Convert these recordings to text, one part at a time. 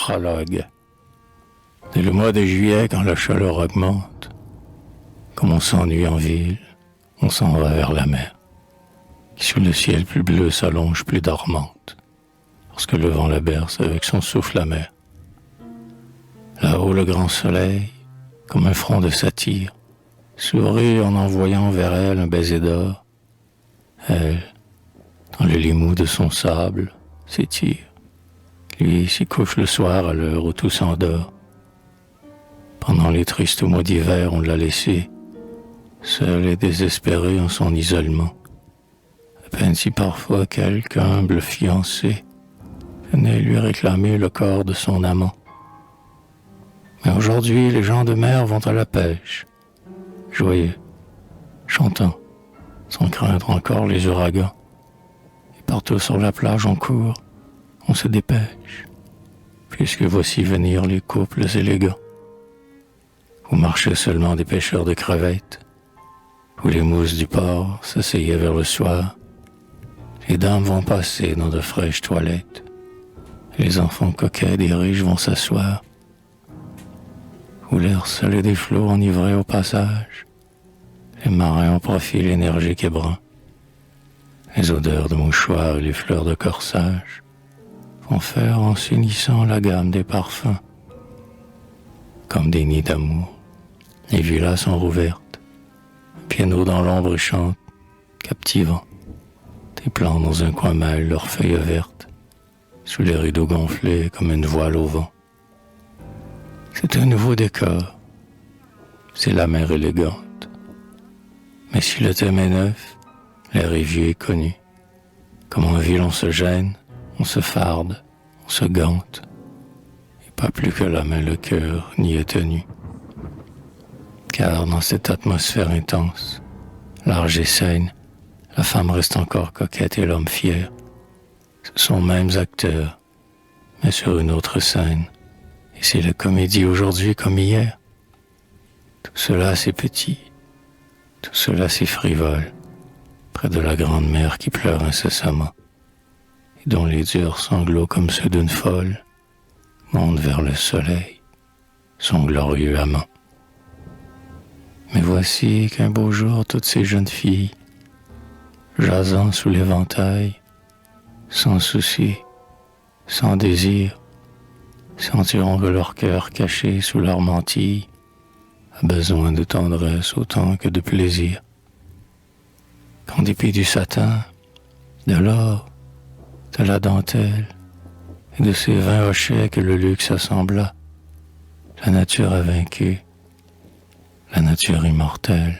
prologue. Dès le mois de juillet, quand la chaleur augmente, comme on s'ennuie en ville, on s'en va vers la mer, qui sous le ciel plus bleu s'allonge plus dormante, lorsque le vent la berce avec son souffle amer. Là-haut, le grand soleil, comme un front de satyre, sourit en envoyant vers elle un baiser d'or. Elle, dans le lit mou de son sable, s'étire. Lui s'y couche le soir à l'heure où tout s'endort. Pendant les tristes mois d'hiver, on l'a laissé, seul et désespéré en son isolement. À peine si parfois quelque humble fiancé venait lui réclamer le corps de son amant. Mais aujourd'hui, les gens de mer vont à la pêche, joyeux, chantant, sans craindre encore les ouragans. Et partout sur la plage on court, on se dépêche, puisque voici venir les couples élégants. Où marchaient seulement des pêcheurs de crevettes, où les mousses du port s'asseyaient vers le soir. Les dames vont passer dans de fraîches toilettes, et les enfants coquets des riches vont s'asseoir. Où l'air salé des flots enivré au passage, les marins en profil énergique et brun. Les odeurs de mouchoirs et les fleurs de corsage vont faire en s'unissant la gamme des parfums. Comme des nids d'amour, les villas sont rouvertes, un piano dans l'ombre chante, captivant. Des plants dans un coin mêlent leurs feuilles vertes, sous les rideaux gonflés comme une voile au vent. C'est un nouveau décor, c'est la mer élégante. Mais si le thème est neuf, l'air est vieux et connu. Comme en ville on se gêne, on se farde, on se gante, et pas plus que la main le cœur n'y est tenu. Car dans cette atmosphère intense, large et saine, la femme reste encore coquette et l'homme fier. Ce sont mêmes acteurs, mais sur une autre scène. Et c'est la comédie aujourd'hui comme hier. Tout cela c'est petit, tout cela c'est frivole, près de la grande mer qui pleure incessamment, et dont les durs sanglots comme ceux d'une folle montent vers le soleil, son glorieux amant. Mais voici qu'un beau jour toutes ces jeunes filles, jasant sous l'éventail, sans souci, sans désir, sentiront que leur cœur caché sous leur mantille a besoin de tendresse autant que de plaisir. Qu'en dépit du satin, de l'or, de la dentelle et de ces 20 hochets que le luxe assembla, la nature a vaincu, la nature immortelle,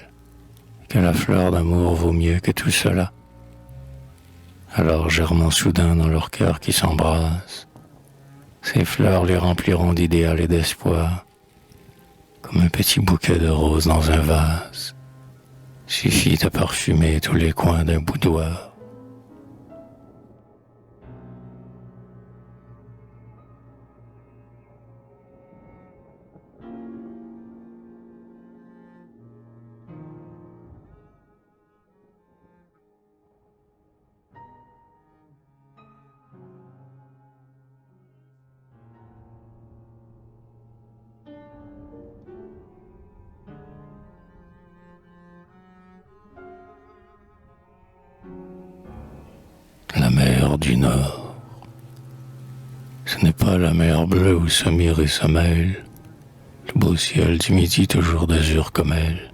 et que la fleur d'amour vaut mieux que tout cela. Alors germant soudain dans leur cœur qui s'embrase, ces fleurs les rempliront d'idéal et d'espoir, comme un petit bouquet de roses dans un vase, suffit à parfumer tous les coins d'un boudoir. La mer du Nord. Ce n'est pas la mer bleue où se mire et se mêle le beau ciel du midi toujours d'azur comme elle,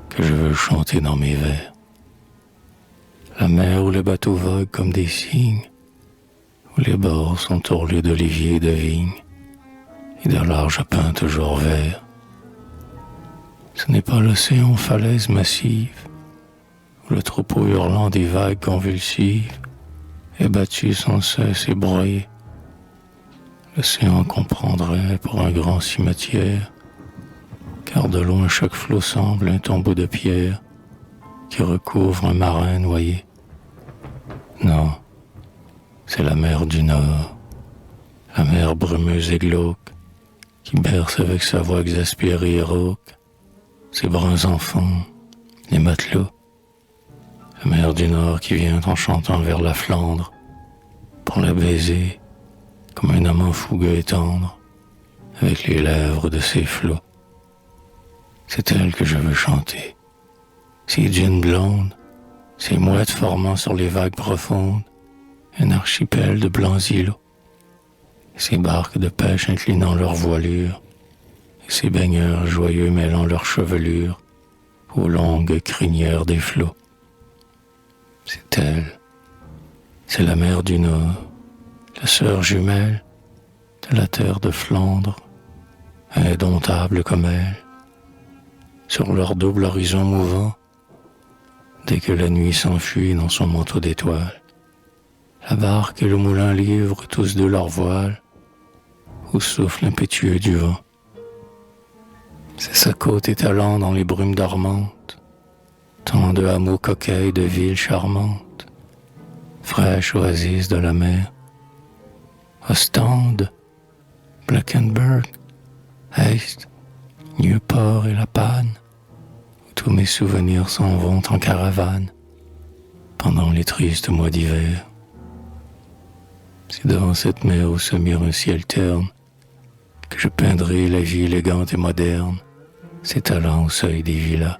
que je veux chanter dans mes vers. La mer où les bateaux voguent comme des cygnes, où les bords sont tourlés d'oliviers et de vignes, et de larges pins toujours verts. Ce n'est pas l'océan aux falaises massives, où le troupeau hurlant des vagues convulsives est battu sans cesse et broyé. L'océan qu'on prendrait pour un grand cimetière, car de loin chaque flot semble un tombeau de pierre qui recouvre un marin noyé. Non, c'est la mer du Nord, la mer brumeuse et glauque, qui berce avec sa voix exaspérée et rauque ses bruns enfants, les matelots. La mer du Nord qui vient en chantant vers la Flandre pour la baiser comme un amant fougueux et tendre, avec les lèvres de ses flots. C'est elle que je veux chanter, ces dunes blondes, ces mouettes formant sur les vagues profondes un archipel de blancs îlots, et ces barques de pêche inclinant leur voilure, et ces baigneurs joyeux mêlant leur chevelure aux longues crinières des flots. C'est elle, c'est la mer du Nord, la sœur jumelle de la terre de Flandre, indomptable comme elle, sur leur double horizon mouvant, dès que la nuit s'enfuit dans son manteau d'étoiles. La barque et le moulin livrent tous deux leur voile au souffle impétueux du vent. C'est sa côte étalant dans les brumes dormantes, tant de hameaux coquets et de villes charmantes, fraîche oasis de la mer. Ostende, Blankenberg, Heist, Nieuport et La Panne, où tous mes souvenirs s'en vont en caravane pendant les tristes mois d'hiver. C'est dans cette mer où se mire un ciel terne que je peindrai la vie élégante et moderne, s'étalant au seuil des villas,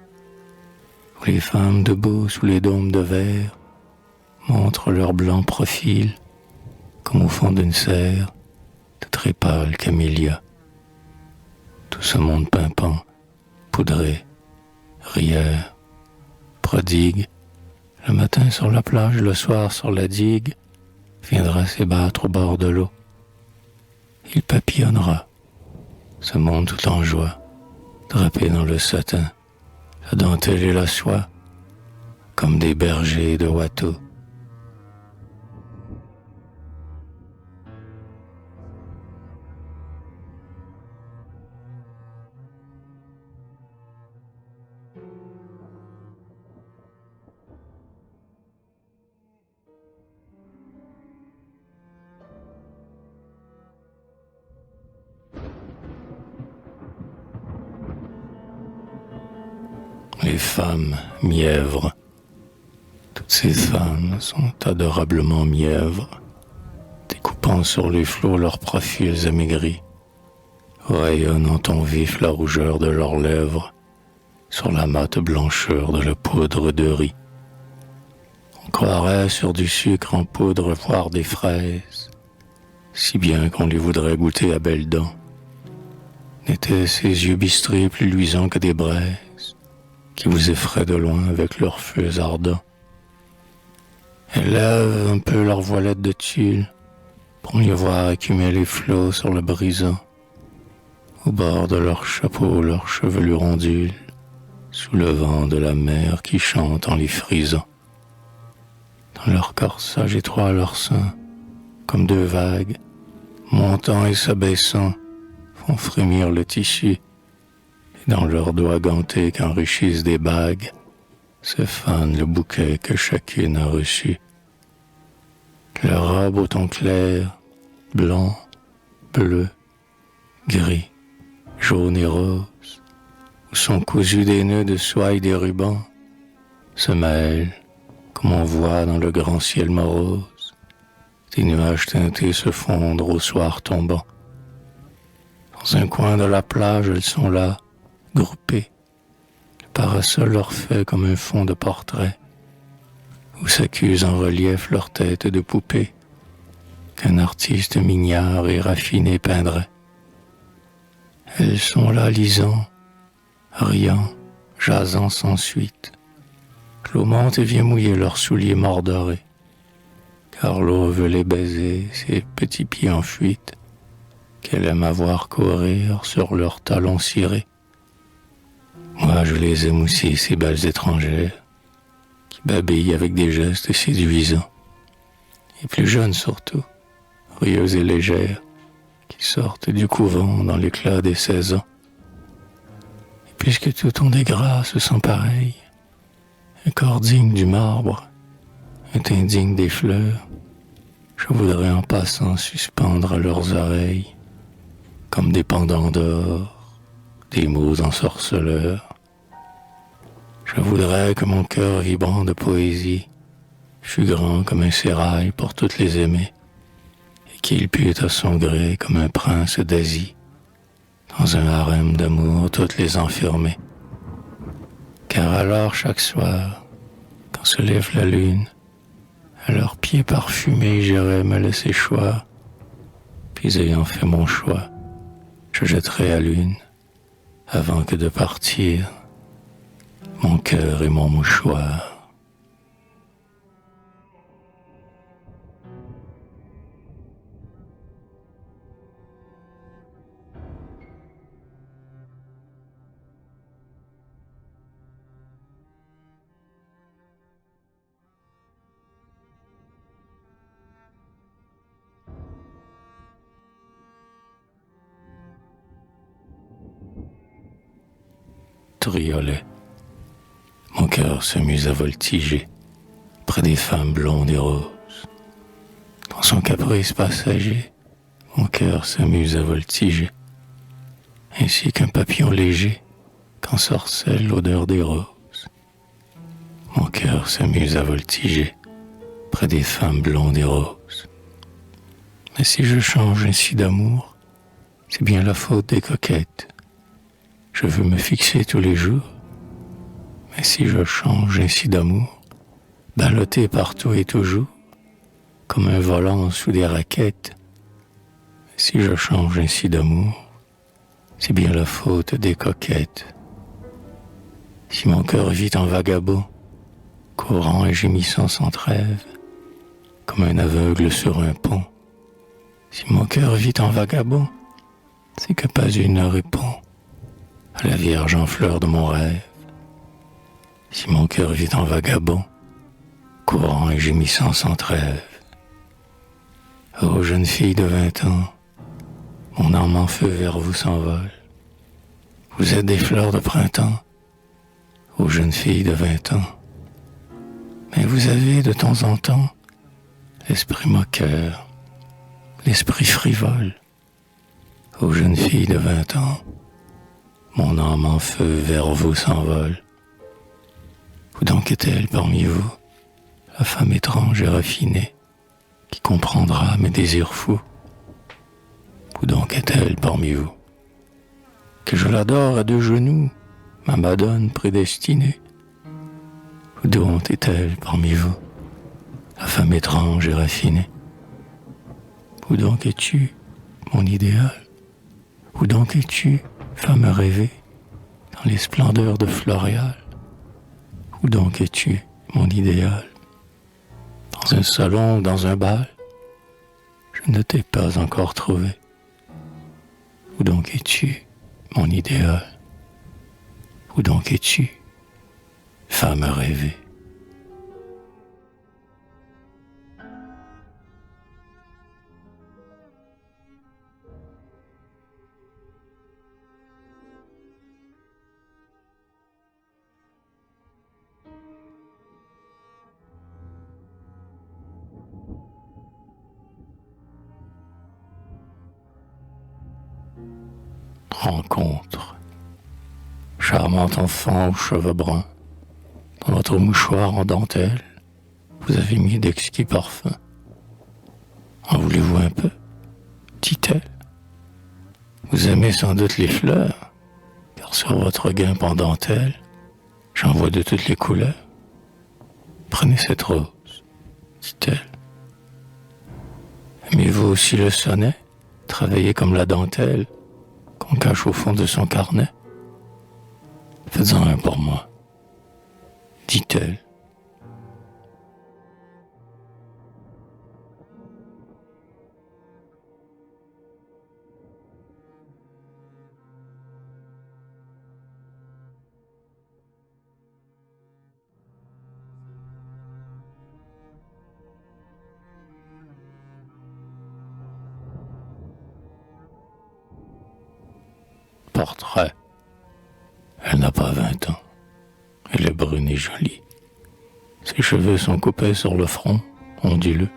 où les femmes debout sous les dômes de verre montrent leur blanc profil comme au fond d'une serre de très pâles camélias. Tout ce monde pimpant, poudré, rieur, prodigue, le matin sur la plage, le soir sur la digue, viendra s'ébattre au bord de l'eau. Il papillonnera, ce monde tout en joie, drapé dans le satin, la dentelle et la soie, comme des bergers de Watteau. Les femmes mièvres. Toutes ces femmes sont adorablement mièvres, découpant sur les flots leurs profils amaigris, rayonnant en vif la rougeur de leurs lèvres sur la mate blancheur de la poudre de riz. On croirait sur du sucre en poudre voir des fraises, si bien qu'on les voudrait goûter à belles dents. N'étaient ces yeux bistrés plus luisants que des braises, qui vous effraient de loin avec leurs feux ardents. Elles lèvent un peu leur voilette de tulle pour mieux voir écumer les flots sur le brisant. Au bord de leur chapeau, leurs chevelure ondule, sous le vent de la mer qui chante en les frisant. Dans leur corsage étroit, leurs seins, comme deux vagues, montant et s'abaissant, font frémir le tissu. Dans leurs doigts gantés qu'enrichissent des bagues, se fanent le bouquet que chacune a reçu. Leurs robes au ton clair, blanc, bleu, gris, jaune et rose, où sont cousus des nœuds de soie et des rubans, se mêlent, comme on voit dans le grand ciel morose, des nuages teintés se fondre au soir tombant. Dans un coin de la plage, elles sont là, groupées, le parasol leur fait comme un fond de portrait, où s'accusent en relief leurs têtes de poupées, qu'un artiste mignard et raffiné peindrait. Elles sont là lisant, riant, jasant sans suite. L'eau monte et vient mouiller leurs souliers mordorés, car l'eau veut les baiser, ses petits pieds en fuite, qu'elle aime à voir courir sur leurs talons cirés. Moi, je les aime aussi, ces belles étrangères, qui babillent avec des gestes séduisants, et plus jeunes surtout, rieuses et légères, qui sortent du couvent dans l'éclat des 16 ans. Et puisque tout ont des grâces sans pareil, un corps digne du marbre, un teint digne des fleurs, je voudrais en passant suspendre à leurs oreilles, comme des pendants d'or, des mots ensorceleurs. Je voudrais que mon cœur vibrant de poésie fût grand comme un sérail pour toutes les aimer, et qu'il put à son gré comme un prince d'Asie, dans un harem d'amour toutes les enfermer. Car alors chaque soir, quand se lève la lune, à leurs pieds parfumés j'irai me laisser choir, puis ayant fait mon choix, je jetterai à l'une, avant que de partir, mon cœur et mon mouchoir. Triolet. Mon cœur s'amuse à voltiger près des femmes blondes et roses. Dans son caprice passager, mon cœur s'amuse à voltiger, ainsi qu'un papillon léger qu'ensorcelle l'odeur des roses. Mon cœur s'amuse à voltiger près des femmes blondes et roses. Mais si je change ainsi d'amour, c'est bien la faute des coquettes. Je veux me fixer tous les jours, mais si je change ainsi d'amour, ballotté partout et toujours, comme un volant sous des raquettes, si je change ainsi d'amour, c'est bien la faute des coquettes. Si mon cœur vit en vagabond, courant et gémissant sans trêve, comme un aveugle sur un pont, si mon cœur vit en vagabond, c'est que pas une répond à la Vierge en fleur de mon rêve. Si mon cœur vit en vagabond, courant et gémissant sans trêve. Ô jeune fille de 20 ans, mon âme en feu vers vous s'envole. Vous êtes des fleurs de printemps, ô jeune fille de 20 ans. Mais vous avez de temps en temps l'esprit moqueur, l'esprit frivole. Ô jeune fille de 20 ans, mon âme en feu vers vous s'envole. Où donc est-elle parmi vous, la femme étrange et raffinée, qui comprendra mes désirs fous? Où donc est-elle parmi vous, que je l'adore à deux genoux, ma madone prédestinée? Où donc est-elle parmi vous, la femme étrange et raffinée? Où donc es-tu, mon idéal? Où donc es-tu, femme rêvée, dans les splendeurs de Floréal? Où donc es-tu, mon idéal? Dans un salon ou dans un bal? Je ne t'ai pas encore trouvé. Où donc es-tu, mon idéal? Où donc es-tu, femme rêvée? Rencontre. Charmant enfant aux cheveux bruns, dans votre mouchoir en dentelle, vous avez mis d'exquis parfums. En voulez-vous un peu? Dit-elle. Vous aimez sans doute les fleurs, car sur votre guimpe en dentelle, j'en vois de toutes les couleurs. Prenez cette rose, dit-elle. Aimez-vous aussi le sonnet, travaillé comme la dentelle, qu'on cache au fond de son carnet? Faites-en un pour moi, dit-elle. Portrait. Elle n'a pas 20 ans. Elle est brune et jolie. Ses cheveux sont coupés sur le front, onduleux.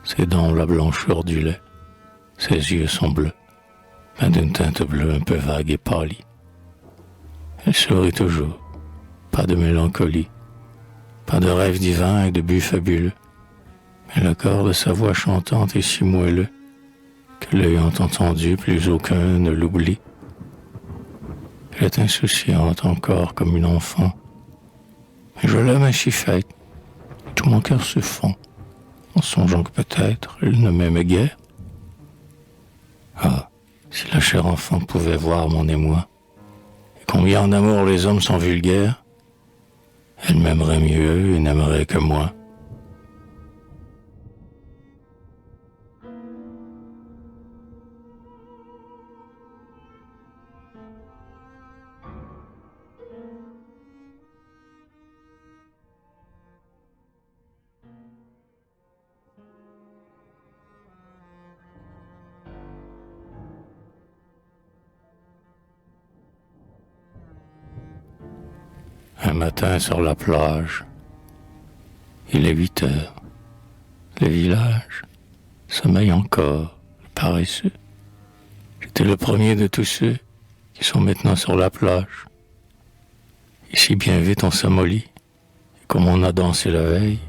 Ses dents ont la blancheur du lait. Ses yeux sont bleus, mais d'une teinte bleue un peu vague et pâlie. Elle sourit toujours. Pas de mélancolie. Pas de rêve divin et de but fabuleux. Mais le corps de sa voix chantante est si moelleux que l'ayant entendu, plus aucun ne l'oublie. Elle est insouciante encore comme une enfant, mais je l'aime ainsi faite, et tout mon cœur se fond, en songeant que peut-être elle ne m'aimait guère. Ah, si la chère enfant pouvait voir mon émoi, et combien en amour les hommes sont vulgaires, elle m'aimerait mieux et n'aimerait que moi. Un matin sur la plage, il est 8 heures. Le village sommeille encore, paresseux. J'étais le premier de tous ceux qui sont maintenant sur la plage. Ici, bien vite, on s'amollit. Et comme on a dansé la veille,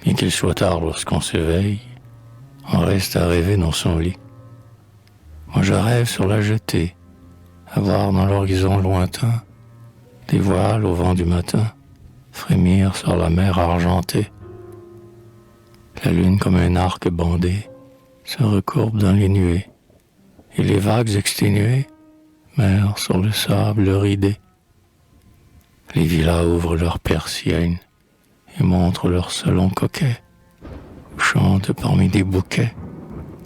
bien qu'il soit tard lorsqu'on s'éveille, on reste à rêver dans son lit. Moi, je rêve sur la jetée, à voir dans l'horizon lointain des voiles au vent du matin frémir sur la mer argentée. La lune comme un arc bandé se recourbe dans les nuées, et les vagues exténuées meurent sur le sable ridé. Les villas ouvrent leurs persiennes et montrent leurs salons coquets, où chantent parmi des bouquets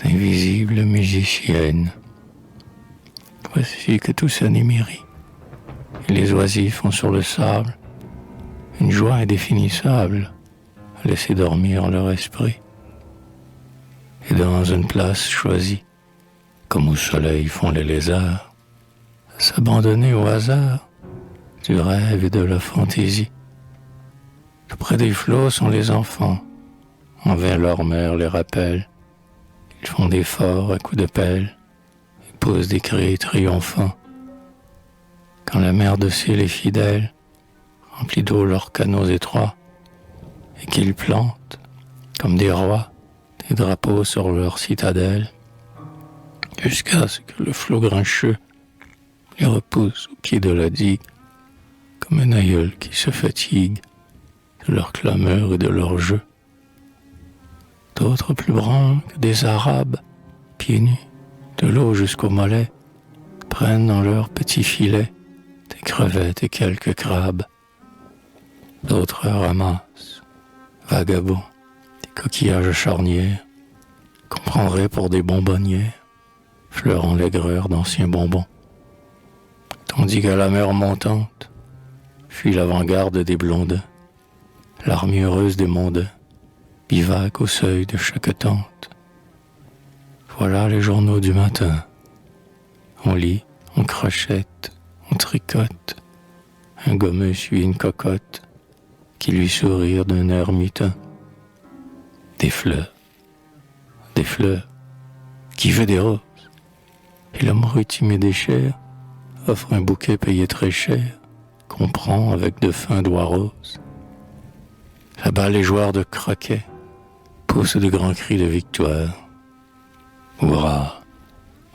d'invisibles musiciennes. Voici que tout s'animerie, et les oisifs ont sur le sable une joie indéfinissable à laisser dormir leur esprit. Et dans une place choisie, comme au soleil font les lézards, à s'abandonner au hasard du rêve et de la fantaisie. Tout près des flots sont les enfants, en vain leur mère les rappelle. Ils font des forts à coups de pelle et posent des cris triomphants. Quand la mer de ciel est fidèle, remplit d'eau leurs canaux étroits, et qu'ils plantent, comme des rois, des drapeaux sur leur citadelle, jusqu'à ce que le flot grincheux les repousse au pied de la digue, comme un aïeul qui se fatigue de leur clameur et de leur jeu. D'autres plus bruns que des Arabes, pieds nus, de l'eau jusqu'aux mollets, prennent dans leurs petits filets des crevettes et quelques crabes. D'autres ramassent, vagabonds, des coquillages charnières, qu'on prendrait pour des bonbonnières, fleurant l'aigreur d'anciens bonbons. Tandis qu'à la mer montante fuit l'avant-garde des blondins, l'armée heureuse des mondains bivaque au seuil de chaque tente. Voilà les journaux du matin. On lit, on crochette, on tricote. Un gommeux suit une cocotte qui lui sourit d'un air mutin. Des fleurs, qui veut des roses? Et l'amoureux timide et cher offre un bouquet payé très cher qu'on prend avec de fins doigts roses. Là-bas, les joueurs de croquet poussent de grands cris de victoire. Hurrah,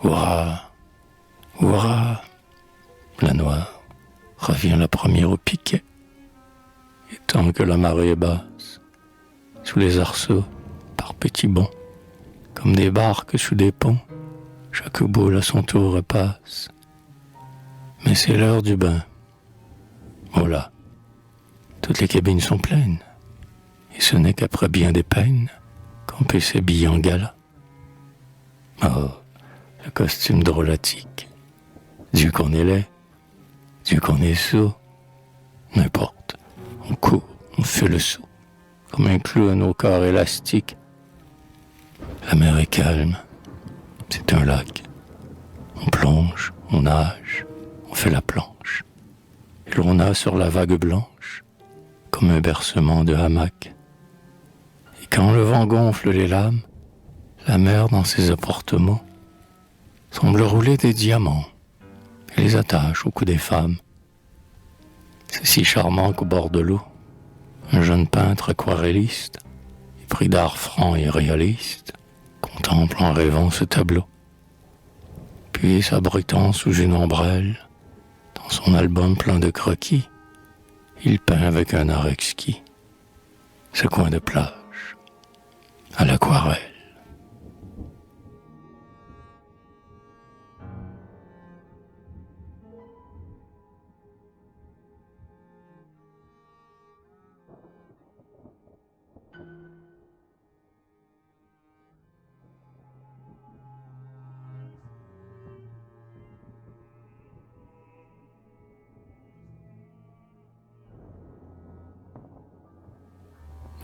hurrah, hurrah! La noire revient la première au piquet. Et tant que la marée est basse, sous les arceaux, par petits bonds, comme des barques sous des ponts, chaque boule à son tour repasse. Mais c'est l'heure du bain. Voilà, toutes les cabines sont pleines, et ce n'est qu'après bien des peines qu'on peut s'habiller en gala. Oh, le costume drôlatique, Dieu qu'on est laid, Dieu qu'on est sot, n'importe, on court, on fait le saut, comme un clown au corps élastique. La mer est calme, c'est un lac, on plonge, on nage, on fait la planche, et l'on a sur la vague blanche, comme un bercement de hamac. Et quand le vent gonfle les lames, la mer dans ses apportements semble rouler des diamants et les attache au cou des femmes. C'est si charmant qu'au bord de l'eau, un jeune peintre aquarelliste, épris d'art franc et réaliste, contemple en rêvant ce tableau. Puis, s'abritant sous une ombrelle, dans son album plein de croquis, il peint avec un art exquis ce coin de plage à l'aquarelle.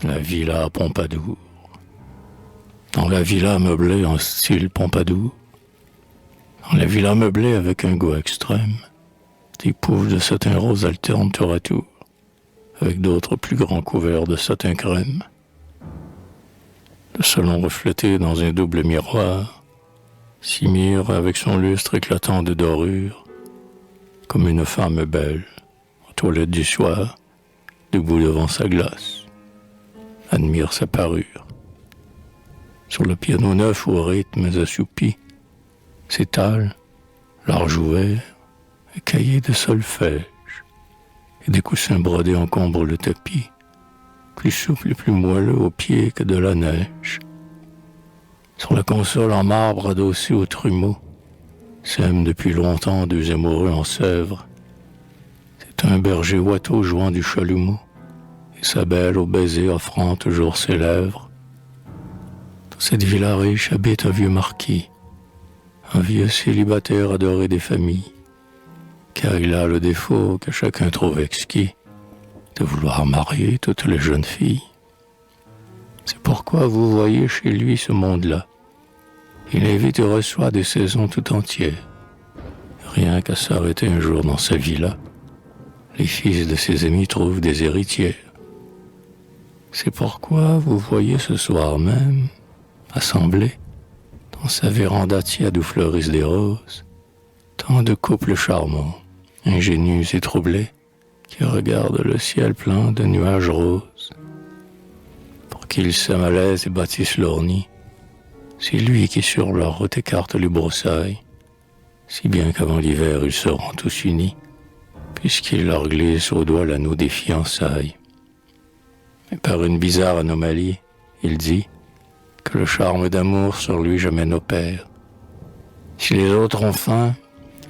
La villa Pompadour. Dans la villa meublée en style Pompadour, dans la villa meublée avec un goût extrême, des poufs de satin rose alternent tour à tour, avec d'autres plus grands couverts de satin crème. Le salon reflété dans un double miroir s'y mire avec son lustre éclatant de dorure, comme une femme belle, en toilette du soir, debout devant sa glace, admire sa parure. Sur le piano neuf aux rythmes assoupis, s'étale, large ouvert, un cahier de solfège, et des coussins brodés encombrent le tapis, plus souple et plus moelleux aux pieds que de la neige. Sur la console en marbre adossée au trumeau, s'aiment depuis longtemps deux amoureux en Sèvres. C'est un berger ouateau jouant du chalumeau, et sa belle au baiser offrant toujours ses lèvres. Dans cette villa riche habite un vieux marquis, un vieux célibataire adoré des familles, car il a le défaut que chacun trouve exquis de vouloir marier toutes les jeunes filles. C'est pourquoi vous voyez chez lui ce monde-là. Il invite et reçoit des saisons tout entières. Rien qu'à s'arrêter un jour dans sa villa, les fils de ses amis trouvent des héritières. C'est pourquoi vous voyez ce soir même, assemblés, dans sa véranda tiède où fleurissent des roses, tant de couples charmants, ingénus et troublés, qui regardent le ciel plein de nuages roses. Pour qu'ils s'aiment à l'aise et bâtissent leur nid, c'est lui qui sur leur route écarte les broussailles, si bien qu'avant l'hiver ils seront tous unis, puisqu'il leur glisse au doigt l'anneau des fiançailles. Mais par une bizarre anomalie, il dit que le charme d'amour sur lui jamais n'opère. Si les autres ont faim,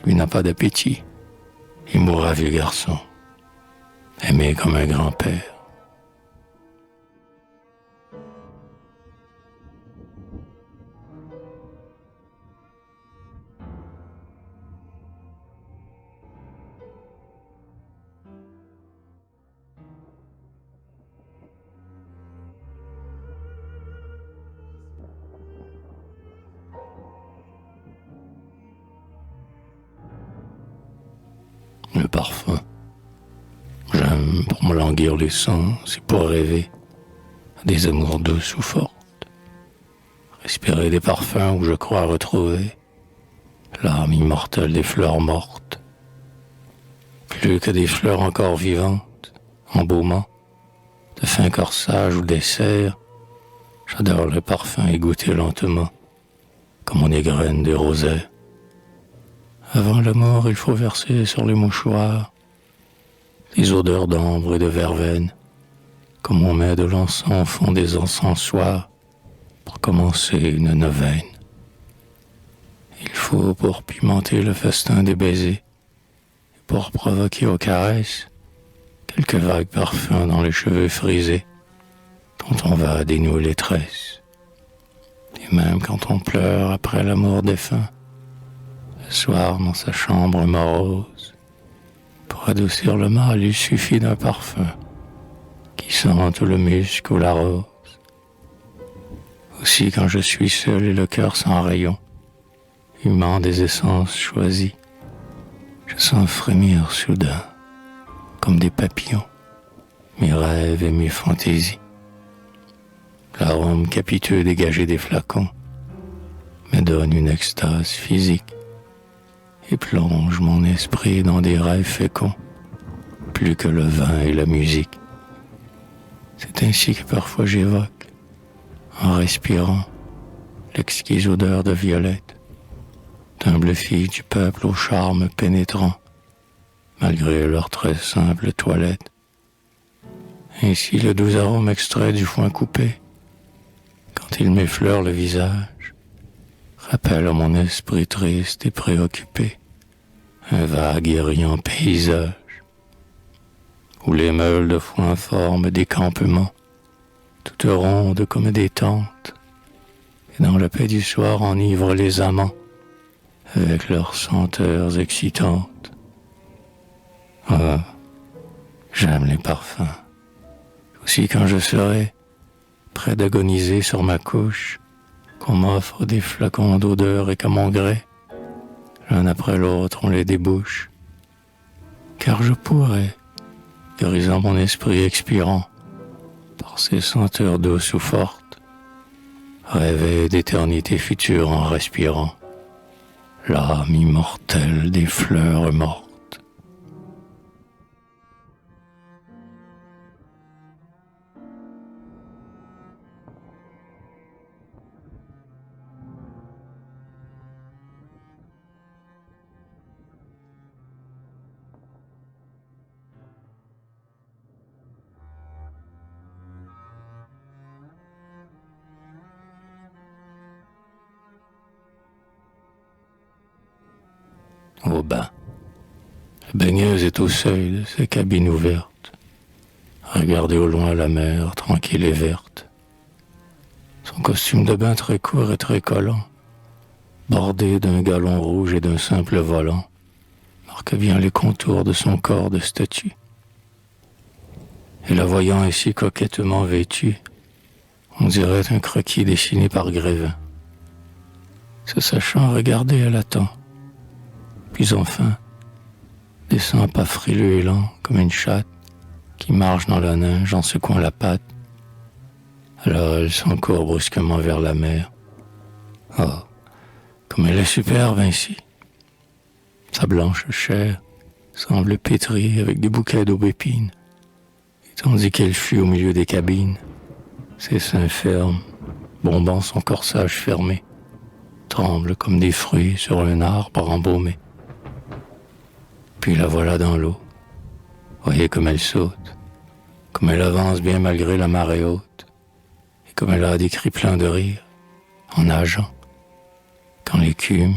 lui n'a pas d'appétit. Il mourra vieux garçon, aimé comme un grand-père. Le parfum. J'aime pour me languir les sens et pour rêver à des amours douces ou fortes. Respirer des parfums où je crois retrouver l'âme immortelle des fleurs mortes. Plus que des fleurs encore vivantes, embaumant, de fin corsage ou dessert, j'adore le parfum égoutter lentement, comme on égrène des rosets. Avant l'amour, il faut verser sur les mouchoirs des odeurs d'ambre et de verveine, comme on met de l'encens au fond des encensoirs pour commencer une neuvaine. Il faut, pour pimenter le festin des baisers, et pour provoquer aux caresses quelques vagues parfums dans les cheveux frisés, dont on va dénouer les tresses. Et même quand on pleure après l'amour défunt, le soir dans sa chambre morose, pour adoucir le mal, il suffit d'un parfum qui sente le musc ou la rose. Aussi quand je suis seul et le cœur sans rayon, humant des essences choisies, je sens frémir soudain, comme des papillons, mes rêves et mes fantaisies. L'arôme capiteux dégagé des flacons me donne une extase physique et plonge mon esprit dans des rêves féconds, plus que le vin et la musique. C'est ainsi que parfois j'évoque, en respirant, l'exquise odeur de violette, d'humbles filles du peuple au charme pénétrant, malgré leur très simple toilette. Ainsi le doux arôme extrait du foin coupé, quand il m'effleure le visage, rappelle à mon esprit triste et préoccupé un vague et riant paysage, où les meules de foin forment des campements, toutes rondes comme des tentes, et dans la paix du soir enivrent les amants, avec leurs senteurs excitantes. Ah, j'aime les parfums. Aussi quand je serai près d'agoniser sur ma couche, qu'on m'offre des flacons d'odeur et qu'à mon gré, l'un après l'autre on les débouche. Car je pourrais, grisant mon esprit expirant, par ces senteurs douces ou fortes, rêver d'éternité future en respirant l'âme immortelle des fleurs mortes. Au bain, la baigneuse est au seuil de ses cabines ouvertes. Regardez au loin la mer, tranquille et verte. Son costume de bain très court et très collant, bordé d'un galon rouge et d'un simple volant, marque bien les contours de son corps de statue. Et la voyant ainsi coquettement vêtue, on dirait un croquis dessiné par Grévin. Se sachant regarder, elle attend. Puis enfin, descend pas frileux et lent, comme une chatte qui marche dans la neige en secouant la patte. Alors elle s'encourt brusquement vers la mer. Oh, comme elle est superbe ainsi. Sa blanche chair semble pétrie avec des bouquets d'aubépines. Et tandis qu'elle fuit au milieu des cabines, ses seins fermes, bombant son corsage fermé, tremblent comme des fruits sur un arbre embaumé. Puis la voilà dans l'eau. Voyez comme elle saute, comme elle avance bien malgré la marée haute, et comme elle a des cris pleins de rire, en nageant, quand l'écume,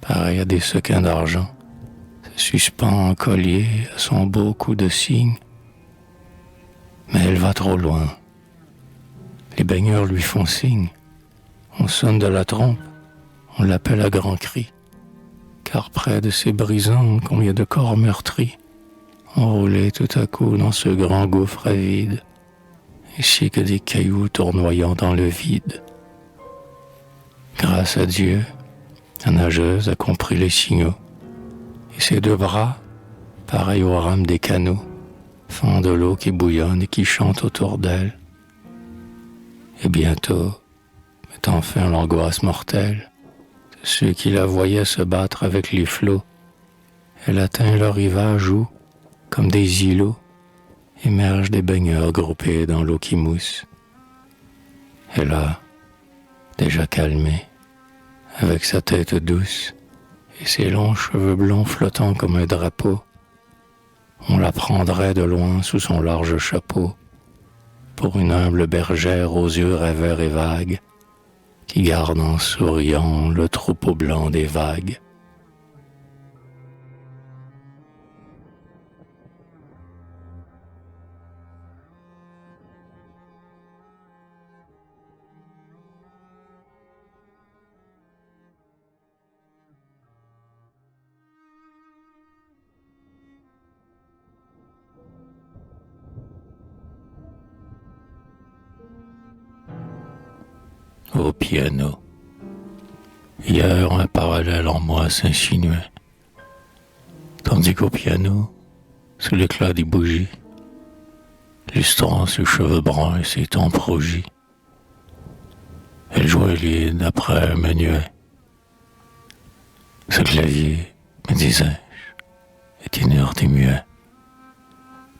pareil à des sequins d'argent, se suspend en collier à son beau cou de cygne. Mais elle va trop loin. Les baigneurs lui font signe. On sonne de la trompe, on l'appelle à grands cris. Car près de ces brisants, combien de corps meurtris ont roulé tout à coup dans ce grand gouffre avide, ainsi que des cailloux tournoyant dans le vide. Grâce à Dieu, la nageuse a compris les signaux, et ses deux bras, pareils aux rames des canots, font de l'eau qui bouillonne et qui chante autour d'elle. Et bientôt, mettant fin à l'angoisse mortelle, ceux qui la voyaient se battre avec les flots, elle atteint le rivage où, comme des îlots, émergent des baigneurs groupés dans l'eau qui mousse. Et là, déjà calmée, avec sa tête douce et ses longs cheveux blonds flottant comme un drapeau, on la prendrait de loin sous son large chapeau pour une humble bergère aux yeux rêveurs et vagues, qui garde en souriant le troupeau blanc des vagues. Au piano. Hier, un parallèle en moi s'insinuait, tandis qu'au piano, sous l'éclat des bougies, lustrant ses cheveux bruns et ses tempes rougies, elle jouait liée d'après un menuet. Ce clavier, me disais-je, est inerte et muet,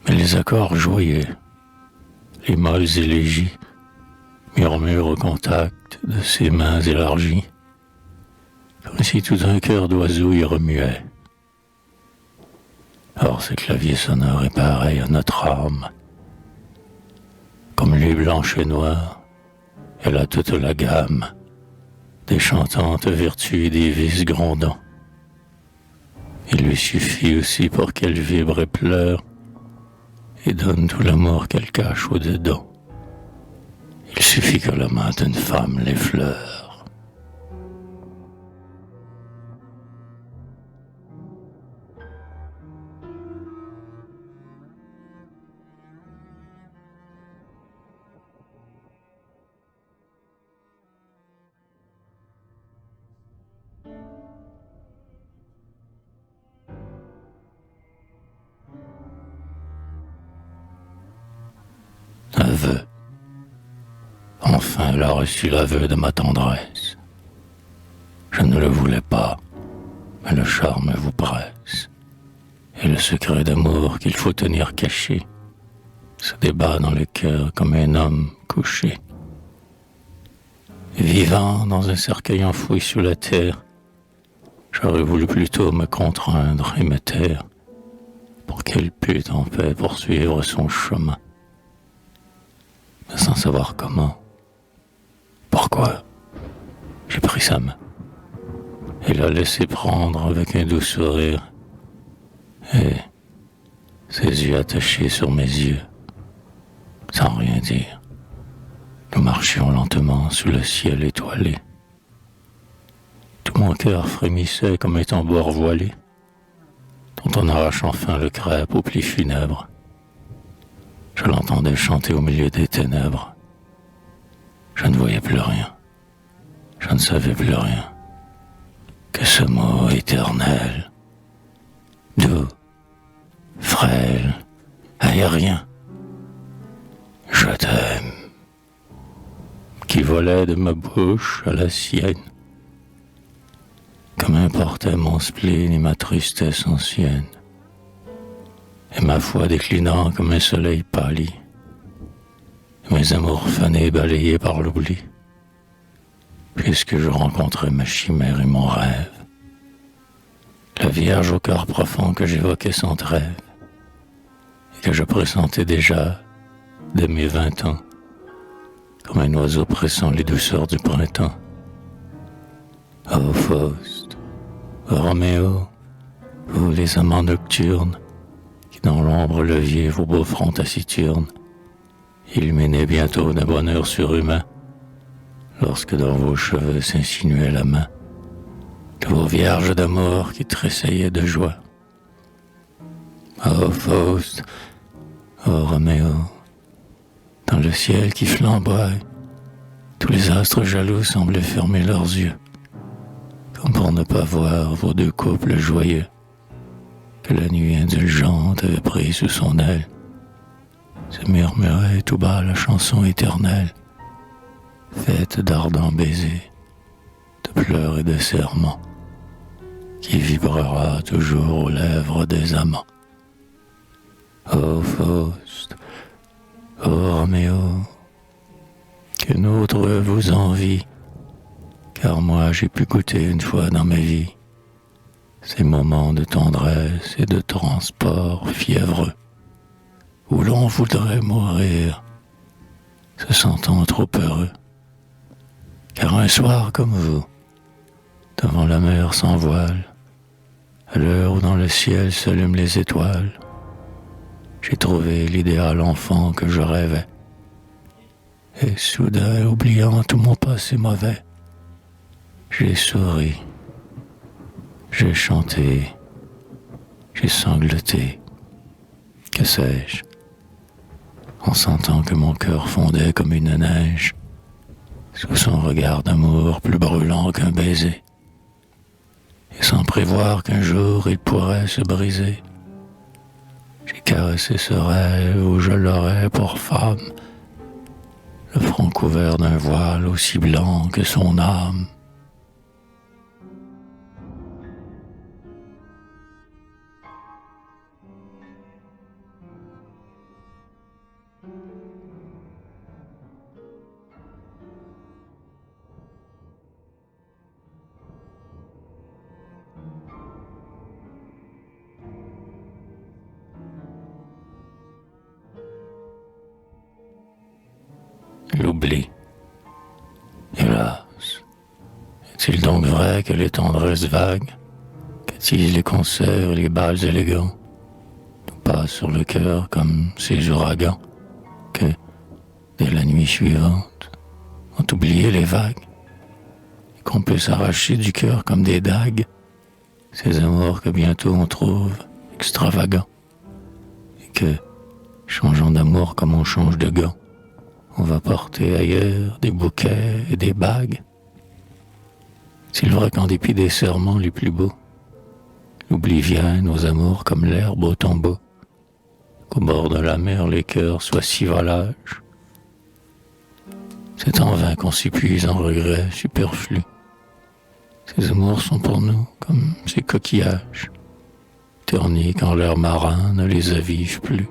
mais les accords joyaient, les molles élégies murmurent au contact de ses mains élargies. comme si tout un cœur d'oiseau y remuait. Or, ce clavier sonore est pareil à notre âme. Comme lui blanche et noire, elle a toute la gamme des chantantes vertus et des vices grondants. Il lui suffit aussi pour qu'elle vibre et pleure et donne tout l'amour qu'elle cache au-dedans. Il suffit que la main d'une femme l'effleure. Aveu. Enfin, elle a reçu l'aveu de ma tendresse. Je ne le voulais pas, mais le charme vous presse. Et le secret d'amour qu'il faut tenir caché se débat dans le cœur comme un homme couché. Vivant dans un cercueil enfoui sous la terre, j'aurais voulu plutôt me contraindre et me taire pour qu'elle pût en paix poursuivre son chemin. Mais sans savoir comment, pourquoi, j'ai pris sa main et l'a laissé prendre avec un doux sourire et ses yeux attachés sur mes yeux, sans rien dire. Nous marchions lentement sous le ciel étoilé. Tout mon cœur frémissait comme un tambour voilé, dont on arrache enfin le crêpe au pli funèbre. Je l'entendais chanter au milieu des ténèbres. Je ne voyais plus rien. Je ne savais plus rien. Que ce mot éternel, doux, frêle, aérien, je t'aime, qui volait de ma bouche à la sienne, comme importait mon spleen et ma tristesse ancienne, et ma foi déclinant comme un soleil pâli, et mes amours fanés balayés par l'oubli, puisque je rencontrais ma chimère et mon rêve, la vierge au cœur profond que j'évoquais sans trêve, et que je pressentais déjà, dès mes 20 ans, comme un oiseau pressant les douceurs du printemps. Ô Faust, ô Roméo, vous les amants nocturnes, qui dans l'ombre leviez vos beaux fronts taciturnes, illuminez bientôt d'un bonheur surhumain, lorsque dans vos cheveux s'insinuait la main de vos vierges d'amour qui tressaillaient de joie. Ô Faust, ô Roméo, dans le ciel qui flamboie, tous les astres jaloux semblaient fermer leurs yeux, comme pour ne pas voir vos deux couples joyeux, que la nuit indulgente avait pris sous son aile, se murmurait tout bas la chanson éternelle, faite d'ardents baisers, de pleurs et de serments, qui vibrera toujours aux lèvres des amants. Ô Faust, ô Roméo, qu'une autre vous envie, car moi j'ai pu goûter une fois dans ma vie ces moments de tendresse et de transport fiévreux, où l'on voudrait mourir, se sentant trop heureux. Car un soir comme vous, devant la mer sans voile, à l'heure où dans le ciel s'allument les étoiles, j'ai trouvé l'idéal enfant que je rêvais. Et soudain, oubliant tout mon passé mauvais, j'ai souri, j'ai chanté, j'ai sangloté, que sais-je, en sentant que mon cœur fondait comme une neige, sous son regard d'amour plus brûlant qu'un baiser, et sans prévoir qu'un jour il pourrait se briser. J'ai caressé ce rêve où je l'aurais pour femme, le front couvert d'un voile aussi blanc que son âme. l'oubli. Hélas, est-il donc vrai que les tendresses vagues, qu'attisent les concerts et les bals élégants, nous passent sur le cœur comme ces ouragans, que, dès la nuit suivante, ont oublié les vagues, et qu'on peut s'arracher du cœur comme des dagues, ces amours que bientôt on trouve extravagants, et que, changeant d'amour comme on change de gants, on va porter ailleurs des bouquets et des bagues. C'est vrai qu'en dépit des serments les plus beaux, l'oubli vienne aux amours comme l'herbe au tombeau, qu'au bord de la mer les cœurs soient si valages. C'est en vain qu'on s'épuise en regrets superflus. Ces amours sont pour nous comme ces coquillages, ternis quand l'air marin ne les avive plus.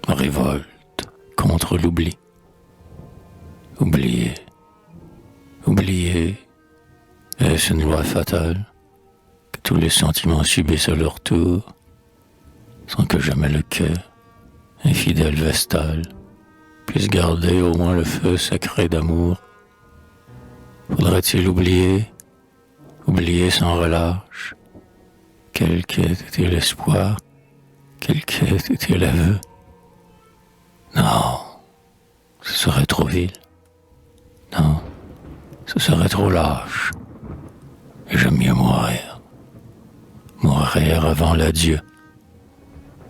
Révolte contre l'oubli. Oublier, oublier, est-ce une loi fatale que tous les sentiments subissent à leur tour, sans que jamais le cœur, infidèle vestal, puisse garder au moins le feu sacré d'amour? Faudrait-il oublier, oublier sans relâche, quel qu'ait été l'espoir, quel qu'ait été l'aveu? Non, ce serait trop vil. Non, ce serait trop lâche. Et j'aime mieux mourir. Mourir avant l'adieu.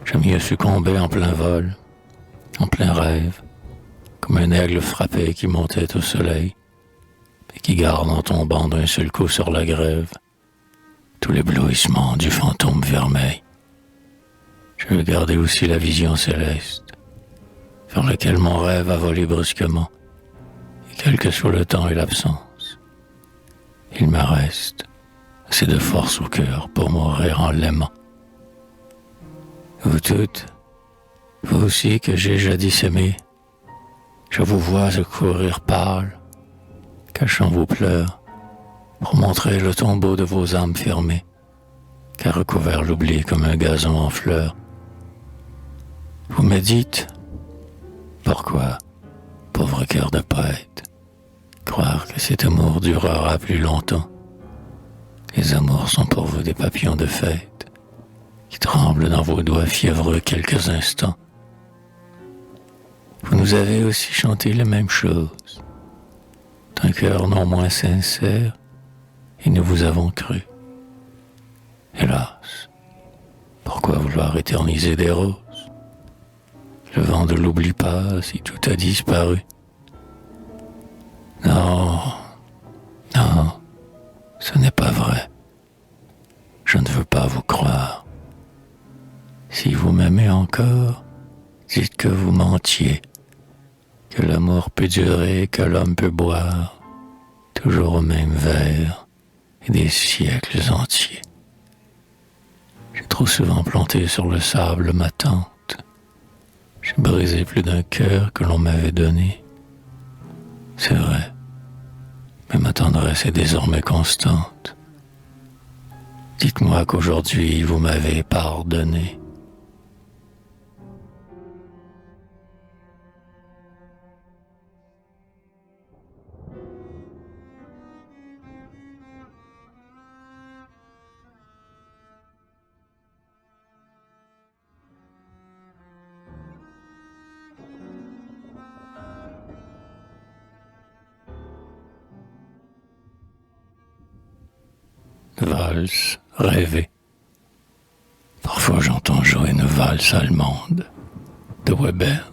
J'aime mieux succomber en plein vol, en plein rêve, comme un aigle frappé qui montait au soleil, et qui garde en tombant d'un seul coup sur la grève tout l'éblouissement du fantôme vermeil. Je veux garder aussi la vision céleste, vers laquelle mon rêve a volé brusquement, et quel que soit le temps et l'absence, il me reste assez de force au cœur pour mourir en l'aimant. Vous toutes, vous aussi que j'ai jadis aimé, je vous vois courir pâle, cachant vos pleurs, pour montrer le tombeau de vos âmes fermées, qu'a recouvert l'oubli comme un gazon en fleurs. Vous me dites, pourquoi, pauvre cœur de poète, croire que cet amour durera plus longtemps? Les amours sont pour vous des papillons de fête, qui tremblent dans vos doigts fiévreux quelques instants. Vous nous avez aussi chanté les mêmes choses, d'un cœur non moins sincère, et nous vous avons cru. Hélas, pourquoi vouloir éterniser des roses? Le vent de l'oubli passe et tout a disparu. Non, non, ce n'est pas vrai. Je ne veux pas vous croire. Si vous m'aimez encore, dites que vous mentiez, que l'amour peut durer, que l'homme peut boire, toujours au même verre, et des siècles entiers. J'ai trop souvent planté sur le sable ma tente. J'ai brisé plus d'un cœur que l'on m'avait donné. C'est vrai, mais ma tendresse est désormais constante. Dites-moi qu'aujourd'hui vous m'avez pardonné. Valse rêvée. Parfois j'entends jouer une valse allemande de Weber,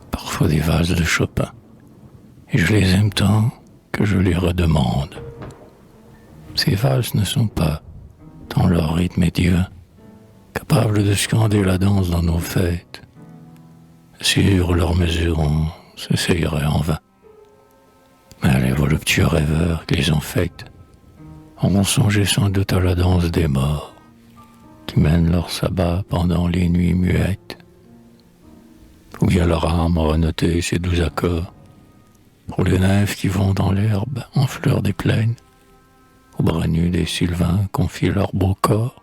parfois des valses de Chopin, et je les aime tant que je les redemande. Ces valses ne sont pas, dans leur rythme et divin, capables de scander la danse dans nos fêtes. Sur leur mesure, on s'essayerait en vain. Mais les voluptueux rêveurs qui les ont faites On songeait sans doute à la danse des morts, qui mènent leur sabbat pendant les nuits muettes, ou bien leur âme aura noté ses 12 accords pour les nymphes qui vont dans l'herbe en fleurs des plaines, aux bras nus des sylvains confient leur beau corps.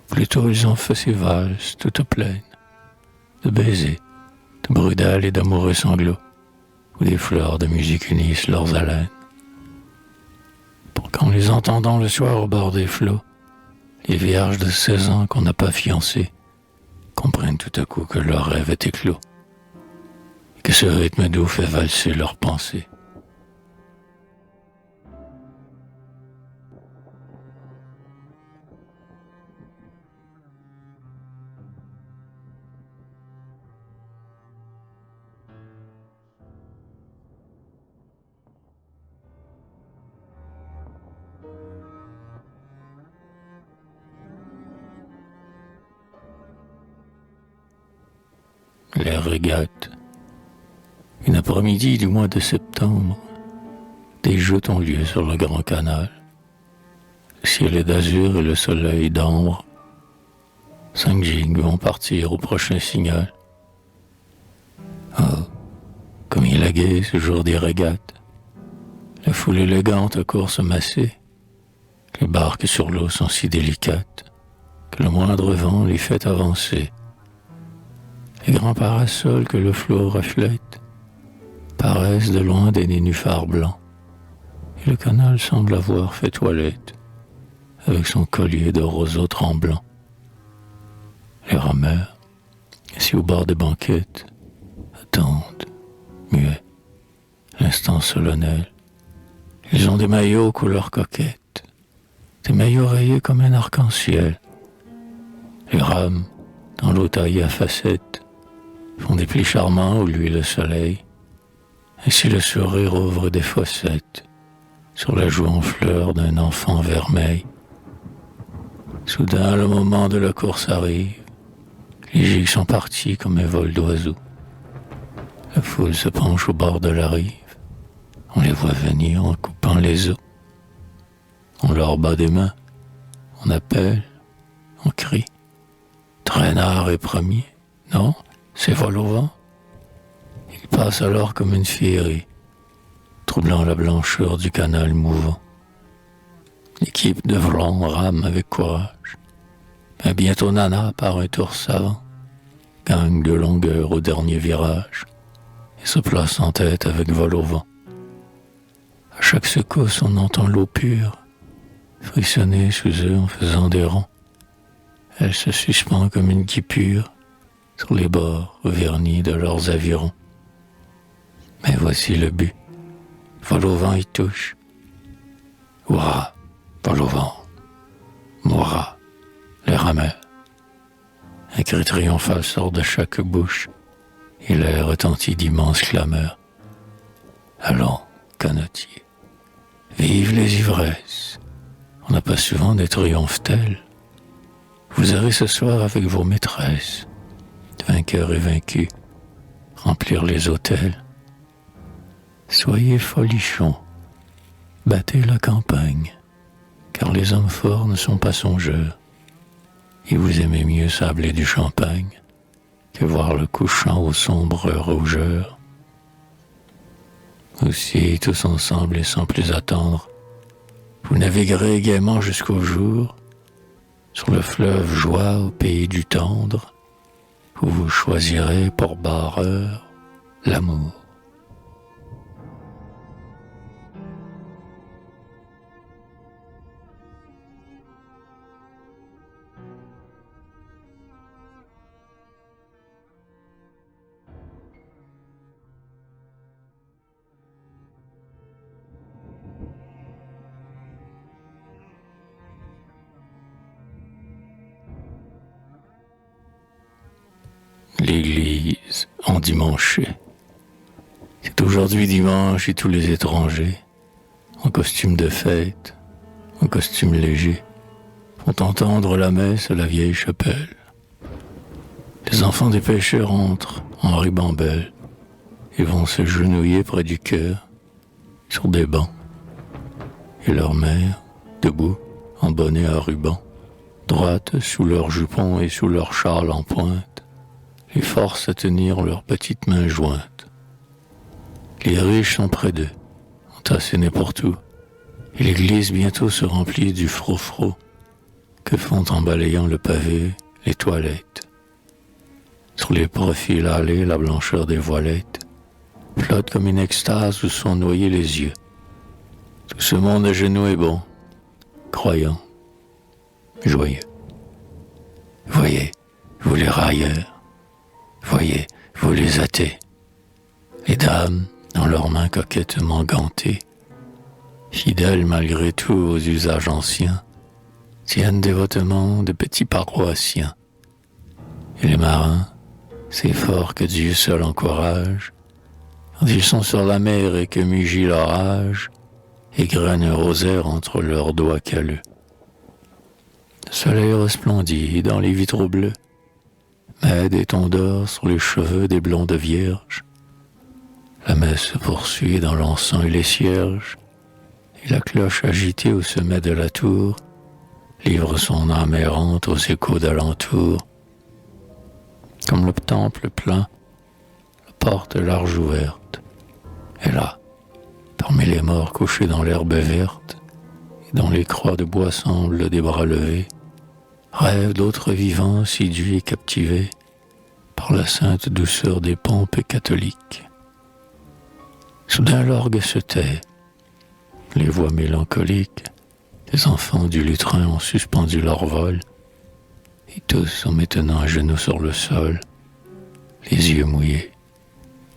Plutôt ils ont fait ces valses toutes pleines de baisers, de brudales et d'amoureux sanglots, où des fleurs de musique unissent leurs haleines. Pour qu'en les entendant le soir au bord des flots, les vierges de 16 ans qu'on n'a pas fiancées comprennent tout à coup que leur rêve est éclos, et que ce rythme doux fait valser leurs pensées. Les régates. Une après-midi du mois de septembre, des jeux ont lieu sur le grand canal. Le ciel est d'azur et le soleil d'ambre. 5 gigues vont partir au prochain signal. Oh, comme il est gai ce jour des régates. La foule élégante court se masser. Les barques sur l'eau sont si délicates que le moindre vent les fait avancer. Les grands parasols que le flot reflète paraissent de loin des nénuphars blancs, et le canal semble avoir fait toilette avec son collier de roseaux tremblants. Les rameurs, assis au bord des banquettes, attendent, muets, l'instant solennel. Ils ont des maillots couleur coquette, des maillots rayés comme un arc-en-ciel. Les rames, dans l'eau taillée à facettes, font des plis charmants où luit le soleil. Ainsi le sourire ouvre des fossettes sur la joue en fleurs d'un enfant vermeil. Soudain, le moment de la course arrive. Les gigues sont partis comme un vol d'oiseaux. La foule se penche au bord de la rive. On les voit venir en coupant les os. On leur bat des mains. On appelle. On crie. Traînard est premier. Non, c'est vol au vent. Il passe alors comme une féerie, troublant la blancheur du canal mouvant. L'équipe de Vron rame avec courage, mais bientôt Nana, par un tour savant, gagne de longueur au dernier virage et se place en tête avec vol au vent. À chaque secousse, on entend l'eau pure frissonner sous eux en faisant des ronds. Elle se suspend comme une guipure sur les bords vernis de leurs avirons. Mais voici le but. Vol au vent y touche. Hurrah, vol au vent. Mourra, les rameurs. Un cri triomphal sort de chaque bouche et l'air retentit d'immenses clameurs. Allons, canotiers, vive les ivresses. On n'a pas souvent des triomphes tels. Vous irez ce soir avec vos maîtresses, vainqueurs et vaincus, remplir les hôtels. Soyez folichons, battez la campagne, car les hommes forts ne sont pas songeurs, et vous aimez mieux sabler du champagne que voir le couchant aux sombres rougeurs. Aussi, tous ensemble et sans plus attendre, vous naviguerez gaiement jusqu'au jour, sur le fleuve Joie au pays du tendre, où vous choisirez pour barreur l'amour. L'église endimanchée. C'est aujourd'hui dimanche et tous les étrangers, en costume de fête, en costume léger, font entendre la messe à la vieille chapelle. Les enfants des pêcheurs entrent en ribambelle et vont se genouiller près du chœur, sur des bancs. et leur mère, debout, en bonnet à ruban, droite sous leurs jupons et sous leurs châles en pointe, les forcent à tenir leurs petites mains jointes. Les riches sont près d'eux, entassés n'importe où, et l'église bientôt se remplit du frou-frou que font en balayant le pavé les toilettes. Sur les profils hâlés, la blancheur des voilettes flotte comme une extase où sont noyés les yeux. Tout ce monde à genoux est bon, croyant, joyeux. Voyez, vous les railleurs, voyez, vous les athées, les dames, dans leurs mains coquettement gantées, fidèles malgré tout aux usages anciens, tiennent dévotement de petits paroissiens. Et les marins, ces forts que Dieu seul encourage, quand ils sont sur la mer et que mugit l'orage, égrènent un rosaire entre leurs doigts calleux. Le soleil resplendit dans les vitraux bleus, met des tons d'or sur les cheveux des blondes vierges. La messe se poursuit dans l'encens et les cierges, et la cloche agitée au sommet de la tour livre son âme errante aux échos d'alentour. Comme le temple plein, la porte large ouverte, et là, parmi les morts couchés dans l'herbe verte, et dont les croix de bois semblent des bras levés, rêvent d'autres vivants séduits et captivés par la sainte douceur des pompes catholiques. Soudain l'orgue se tait, les voix mélancoliques des enfants du lutrin ont suspendu leur vol, et tous sont maintenant à genoux sur le sol, les yeux mouillés,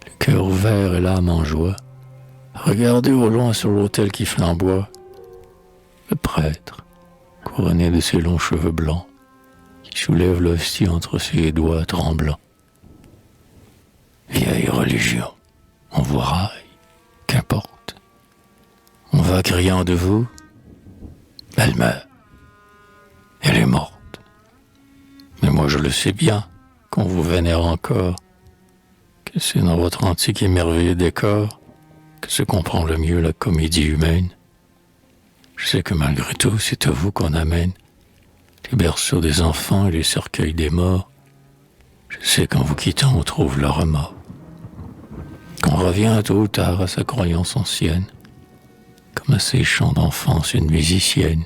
le cœur ouvert et l'âme en joie. Regardez au loin sur l'autel qui flamboie, le prêtre, couronné de ses longs cheveux blancs, qui soulève l'hostie entre ses doigts tremblants. Vieille religion, on vous raille, qu'importe. On va criant de vous, elle meurt, elle est morte. Mais moi je le sais bien, qu'on vous vénère encore, que c'est dans votre antique et merveilleux décor que se comprend le mieux la comédie humaine. Je sais que malgré tout, c'est à vous qu'on amène les berceaux des enfants et les cercueils des morts. Je sais qu'en vous quittant, on trouve le remords. Qu'on revient tôt ou tard à sa croyance ancienne, comme à ses chants d'enfance une musicienne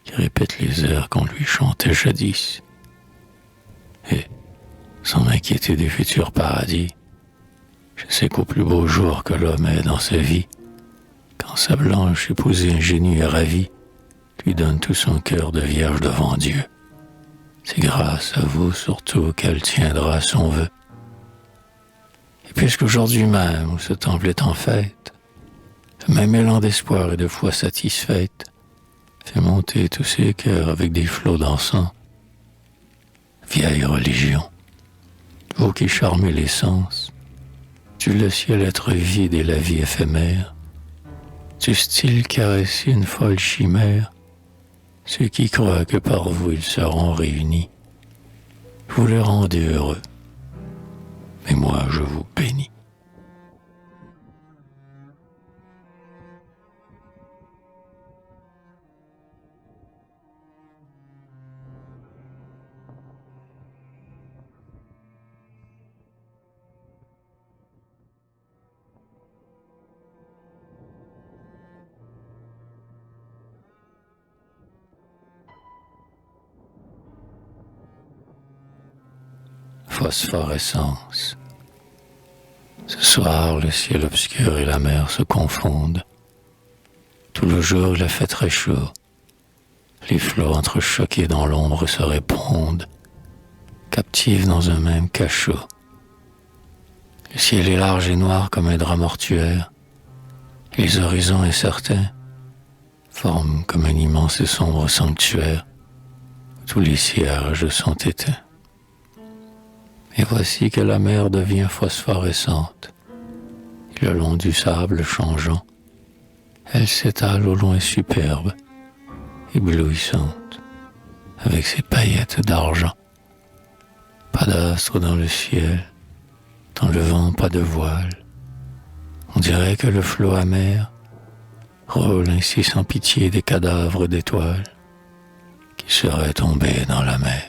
qui répète les airs qu'on lui chantait jadis. Et, sans m'inquiéter des futurs paradis, je sais qu'au plus beau jour que l'homme ait dans sa vie, quand sa blanche épousée ingénue et ravie lui donne tout son cœur de vierge devant Dieu, c'est grâce à vous surtout qu'elle tiendra son vœu. Et puisqu'aujourd'hui même, où ce temple est en fête, le même élan d'espoir et de foi satisfaite fait monter tous ses cœurs avec des flots d'encens. Vieille religion, vous qui charmez les sens, tu le ciel être vide et la vie éphémère, tu style caresser une folle chimère, ceux qui croient que par vous ils seront réunis, vous les rendez heureux, mais moi je vous bénis. Phosphorescence. Ce soir, le ciel obscur et la mer se confondent. Tout le jour, il a fait très chaud. Les flots entrechoqués dans l'ombre se répondent, captifs dans un même cachot. Le ciel est large et noir comme un drap mortuaire. Les horizons incertains forment comme un immense et sombre sanctuaire où tous les cierges sont éteints. Et voici que la mer devient phosphorescente, et le long du sable changeant, elle s'étale au loin superbe, éblouissante, avec ses paillettes d'argent. Pas d'astre dans le ciel, dans le vent pas de voile. On dirait que le flot amer roulent ainsi sans pitié des cadavres d'étoiles qui seraient tombés dans la mer.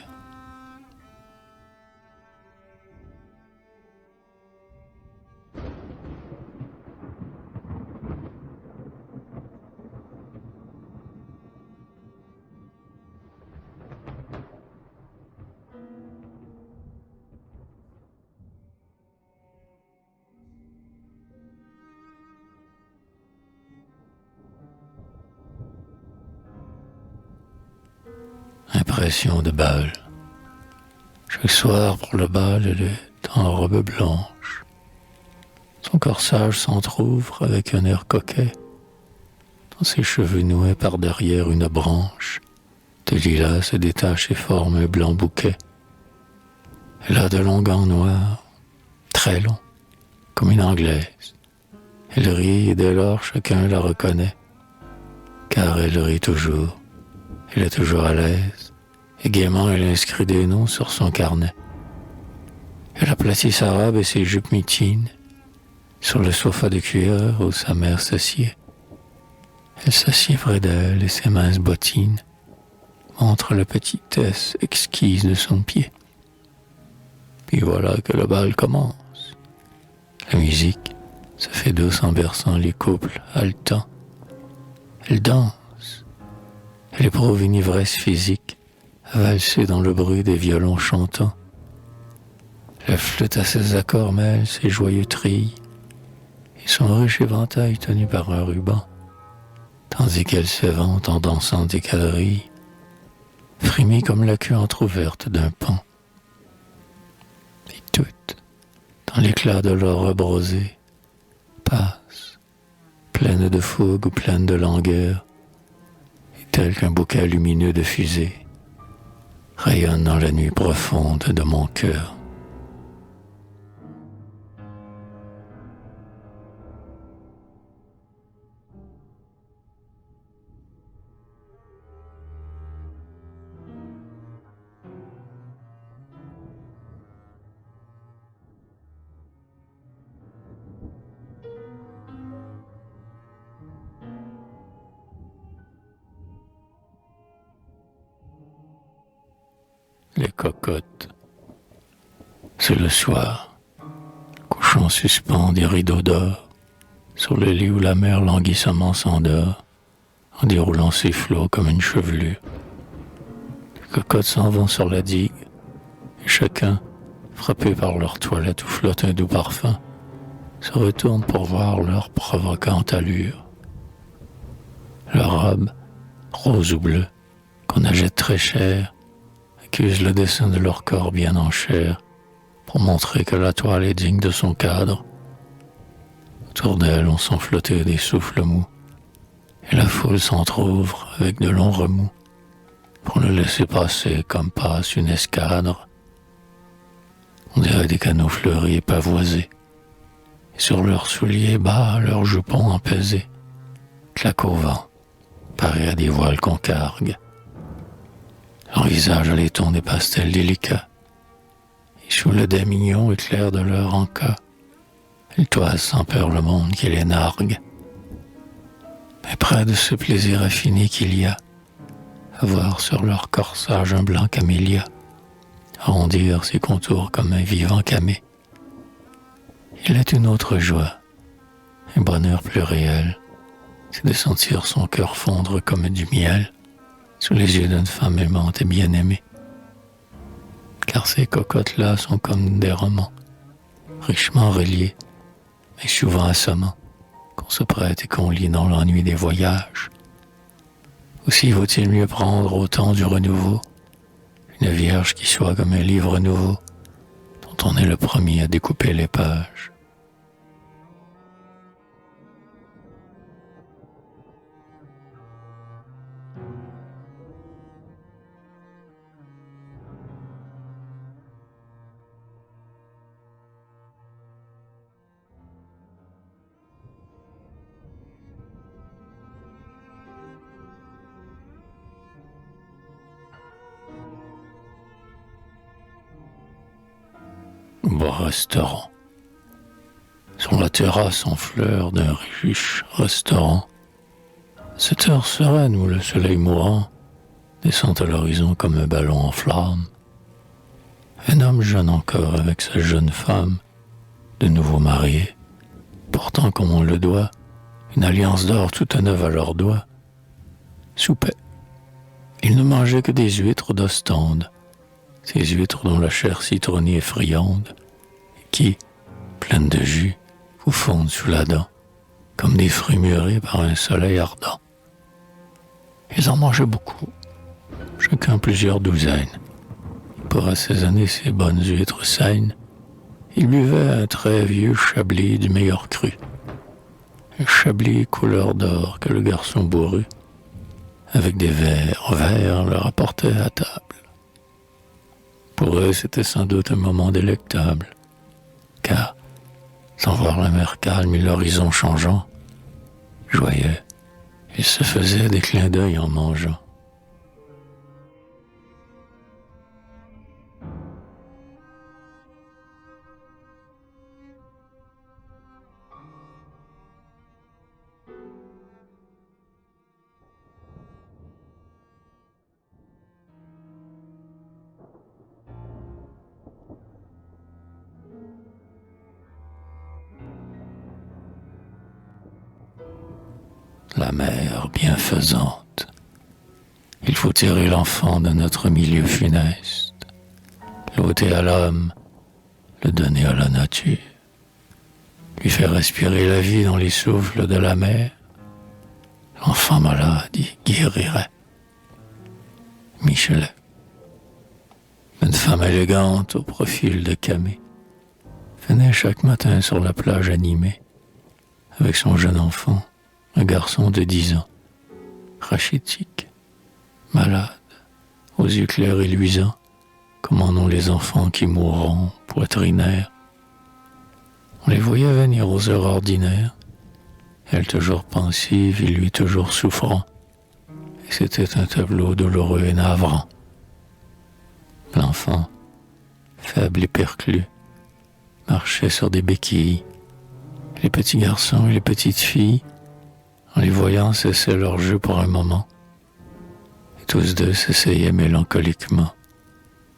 Impression de bal. Chaque soir pour le bal, elle est en robe blanche. Son corsage s'entr'ouvre avec un air coquet. Dans ses cheveux noués par derrière une branche de lilas se détache et forme un blanc bouquet. Elle a de longs gants noirs, très longs, comme une Anglaise. Elle rit et dès lors chacun la reconnaît, car elle rit toujours. Elle est toujours à l'aise, et gaiement elle inscrit des noms sur son carnet. Elle aplatit sa robe et ses jupes mitines sur le sofa de cuir où sa mère s'assied. Elle s'assied près d'elle et ses minces bottines montrent la petitesse exquise de son pied. Puis voilà que le bal commence. La musique se fait douce en berçant les couples haletants. Elle danse. Elle éprouve une ivresse physique, à valser dans le bruit des violons chantants. La flûte à ses accords mêle ses joyeux trilles et son riche éventail tenu par un ruban, tandis qu'elle s'évente en dansant des quadrilles, frémit comme la queue entr'ouverte d'un pan. Et toutes, dans l'éclat de leur robe rosée, passent, pleines de fougue ou pleines de langueur, tel qu'un bouquet lumineux de fusée, rayonne dans la nuit profonde de mon cœur. Les cocottes. C'est le soir. Couchant suspend des rideaux d'or sur le lit où la mer languissamment s'endort en déroulant ses flots comme une chevelure. Les cocottes s'en vont sur la digue et chacun, frappé par leur toilette où flotte un doux parfum, se retourne pour voir leur provocante allure. Leur robe, rose ou bleue, qu'on achète très cher, accuse le dessin de leur corps bien en chair pour montrer que la toile est digne de son cadre. Autour d'elle, on sent flotter des souffles mous et la foule s'entr'ouvre avec de longs remous pour le laisser passer comme passe une escadre. On dirait des canaux fleuris et pavoisés, et sur leurs souliers bas, leurs jupons empesés claquent au vent, pareil à des voiles qu'on cargue. Leur visage a les tons des pastels délicats, et sous le dais mignon éclair de leur encas, elles toisent sans peur le monde qui les nargue. Mais près de ce plaisir affiné qu'il y a, à voir sur leur corsage un blanc camélia, arrondir ses contours comme un vivant camé, il est une autre joie, un bonheur plus réel, c'est de sentir son cœur fondre comme du miel sous les yeux d'une femme aimante et bien-aimée. Car ces cocottes-là sont comme des romans, richement reliés, mais souvent assommants, qu'on se prête et qu'on lit dans l'ennui des voyages. Aussi vaut-il mieux prendre au temps du renouveau une vierge qui soit comme un livre nouveau, dont on est le premier à découper les pages. Bon restaurant. Sur la terrasse en fleurs d'un riche restaurant, Cette heure sereine où le soleil mourant descend à l'horizon comme un ballon en flammes, un homme jeune encore avec sa jeune femme, de nouveau mariés, portant comme on le doit une alliance d'or toute neuve à leurs doigts, soupaient. Ils ne mangeaient que des huîtres d'Ostende, ces huîtres dont la chair citronnée est friande, et qui, pleines de jus, vous fondent sous la dent, comme des fruits mûris par un soleil ardent. Ils en mangeaient beaucoup, chacun plusieurs douzaines. Pour assaisonner ces bonnes huîtres saines, ils buvaient un très vieux chablis du meilleur cru, un chablis couleur d'or que le garçon bourru, avec des verres verts, leur apportait à table. Pour eux, c'était sans doute un moment délectable, car, sans voir la mer calme et l'horizon changeant, joyeux, ils se faisaient des clins d'œil en mangeant. La mère bienfaisante. Il faut tirer l'enfant de notre milieu funeste, l'ôter à l'homme, le donner à la nature, lui faire respirer la vie dans les souffles de la mer. L'enfant malade y guérirait. Michelet. Une femme élégante au profil de camée venait chaque matin sur la plage animée avec son jeune enfant, un garçon de 10 ans, rachitique, malade, aux yeux clairs et luisants, comme en ont les enfants qui mourront, poitrinaires. On les voyait venir aux heures ordinaires, elle toujours pensive et lui toujours souffrant, et c'était un tableau douloureux et navrant. L'enfant, faible et perclus, marchait sur des béquilles. Les petits garçons et les petites filles, en les voyant, cessaient leur jeu pour un moment, et tous deux s'essayaient mélancoliquement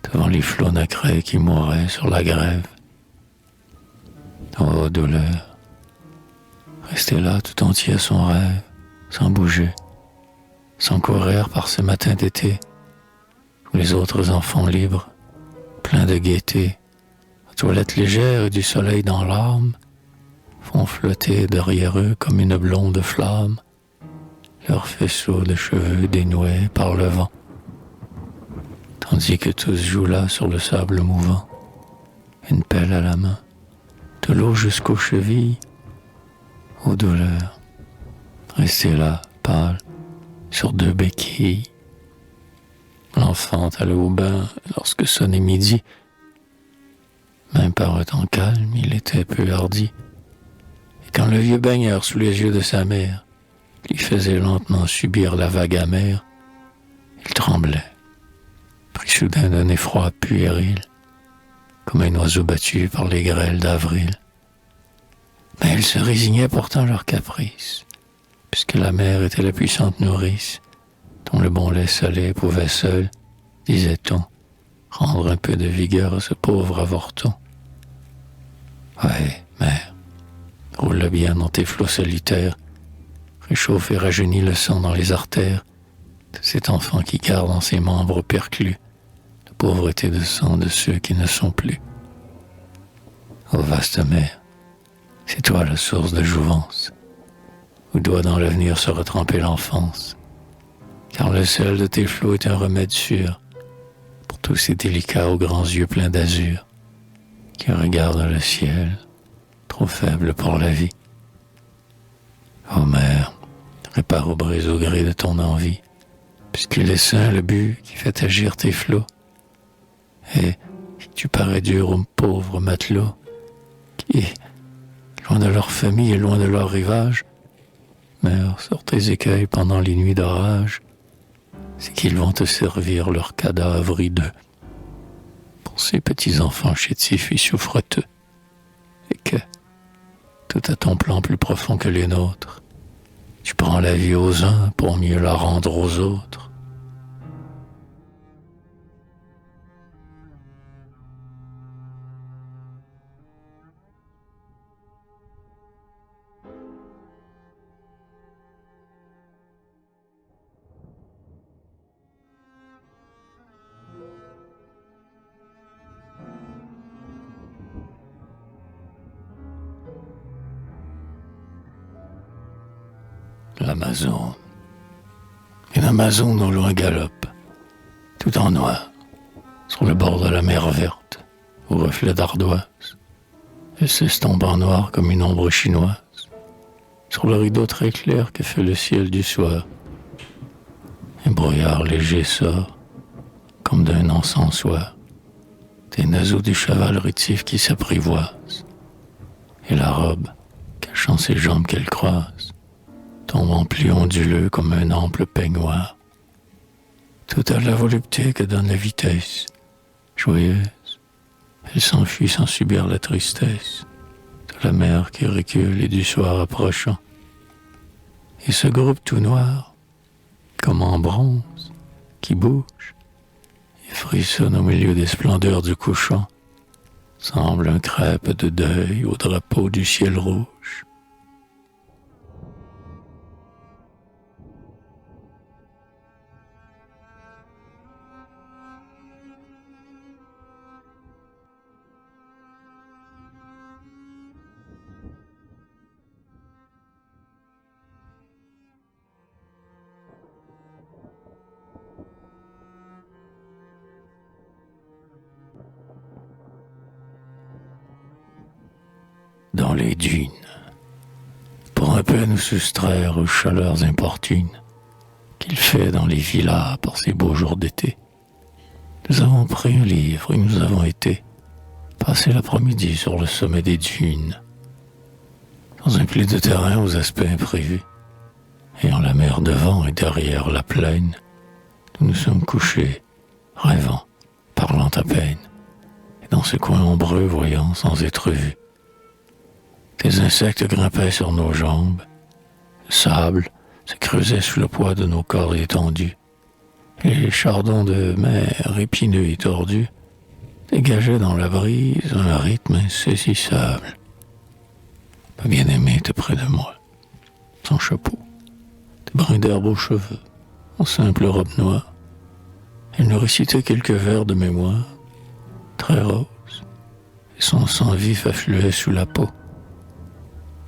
devant les flots nacrés qui mouraient sur la grève. Oh, douleur! Rester là tout entier à son rêve, sans bouger, sans courir par ces matins d'été, où les autres enfants libres, pleins de gaieté, aux toilettes légères et du soleil dans l'âme, font flotter derrière eux comme une blonde flamme leurs faisceaux de cheveux dénoués par le vent, tandis que tous jouent là sur le sable mouvant, une pelle à la main, de l'eau jusqu'aux chevilles. Ô douleur, rester là, pâle, sur deux béquilles. L'enfant allait au bain lorsque sonnait midi. Même par un temps calme, il était peu hardi. Et quand le vieux baigneur sous les yeux de sa mère lui faisait lentement subir la vague amère, il tremblait, pris soudain d'un effroi puéril, comme un oiseau battu par les grêles d'avril. Mais il se résignait pourtant à leur caprice, puisque la mère était la puissante nourrice, dont le bon lait salé pouvait seul, disait-on, rendre un peu de vigueur à ce pauvre avorton. Ouais, mère, roule bien dans tes flots solitaires, réchauffe et rajeunis le sang dans les artères de cet enfant qui garde en ses membres perclus la pauvreté de sang de ceux qui ne sont plus. Ô vaste mère, c'est toi la source de jouvence, où doit dans l'avenir se retremper l'enfance, car le sel de tes flots est un remède sûr pour tous ces délicats aux grands yeux pleins d'azur qui regardent le ciel, trop faible pour la vie. Ô mère, répare au brise au gré de ton envie, puisqu'il est sain le but qui fait agir tes flots. Et si tu parais dur aux pauvres matelots, qui, loin de leur famille et loin de leur rivage, meurent sur tes écueils pendant les nuits d'orage, c'est qu'ils vont te servir leurs cadavres hideux pour ces petits enfants chétifs et souffreteux, et que, tout à ton plan plus profond que les nôtres, Tu prends la vie aux uns pour mieux la rendre aux autres. L'Amazone. Une Amazone au loin galope, tout en noir, sur le bord de la mer verte, au reflet d'ardoise. Elle s'estompe en noir comme une ombre chinoise, sur le rideau très clair que fait le ciel du soir. Un brouillard léger sort, comme d'un encensoir, des naseaux du cheval rétif qui s'apprivoise, et la robe, cachant ses jambes qu'elle croise, tombe en plis onduleux comme un ample peignoir. Tout à la volupté que donne la vitesse, joyeuse, elle s'enfuit sans subir la tristesse de la mer qui recule et du soir approchant. Et ce groupe tout noir, comme en bronze, qui bouge et frissonne au milieu des splendeurs du couchant, semble un crêpe de deuil au drapeau du ciel rouge. Dans les dunes, pour un peu nous soustraire aux chaleurs importunes qu'il fait dans les villas par ces beaux jours d'été. Nous avons pris un livre et nous avons été passer l'après-midi sur le sommet des dunes, dans un pli de terrain aux aspects imprévus, ayant la mer devant et derrière la plaine, nous nous sommes couchés, rêvant, parlant à peine, et dans ce coin ombreux voyant sans être vus. Des insectes grimpaient sur nos jambes, le sable se creusait sous le poids de nos corps étendus, et les chardons de mer épineux et tordus dégageaient dans la brise un rythme insaisissable. Ma bien-aimée était près de moi, son chapeau, des brins d'herbe aux cheveux, en simple robe noire. Elle nous récitait quelques vers de mémoire, très roses, et son sang vif affluait sous la peau.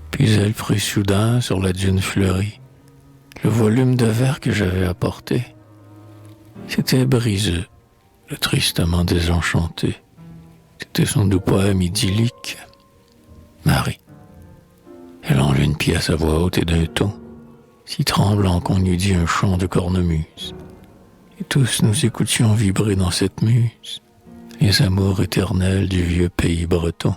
Puis elle prit soudain sur la dune fleurie le volume de verre que j'avais apporté. C'était briseux, le tristement désenchanté. C'était son doux poème idyllique. Marie. Elle en lut une pièce à voix haute et d'un ton, si tremblant qu'on eût dit un chant de cornemuse. Et tous nous écoutions vibrer dans cette muse les amours éternels du vieux pays breton.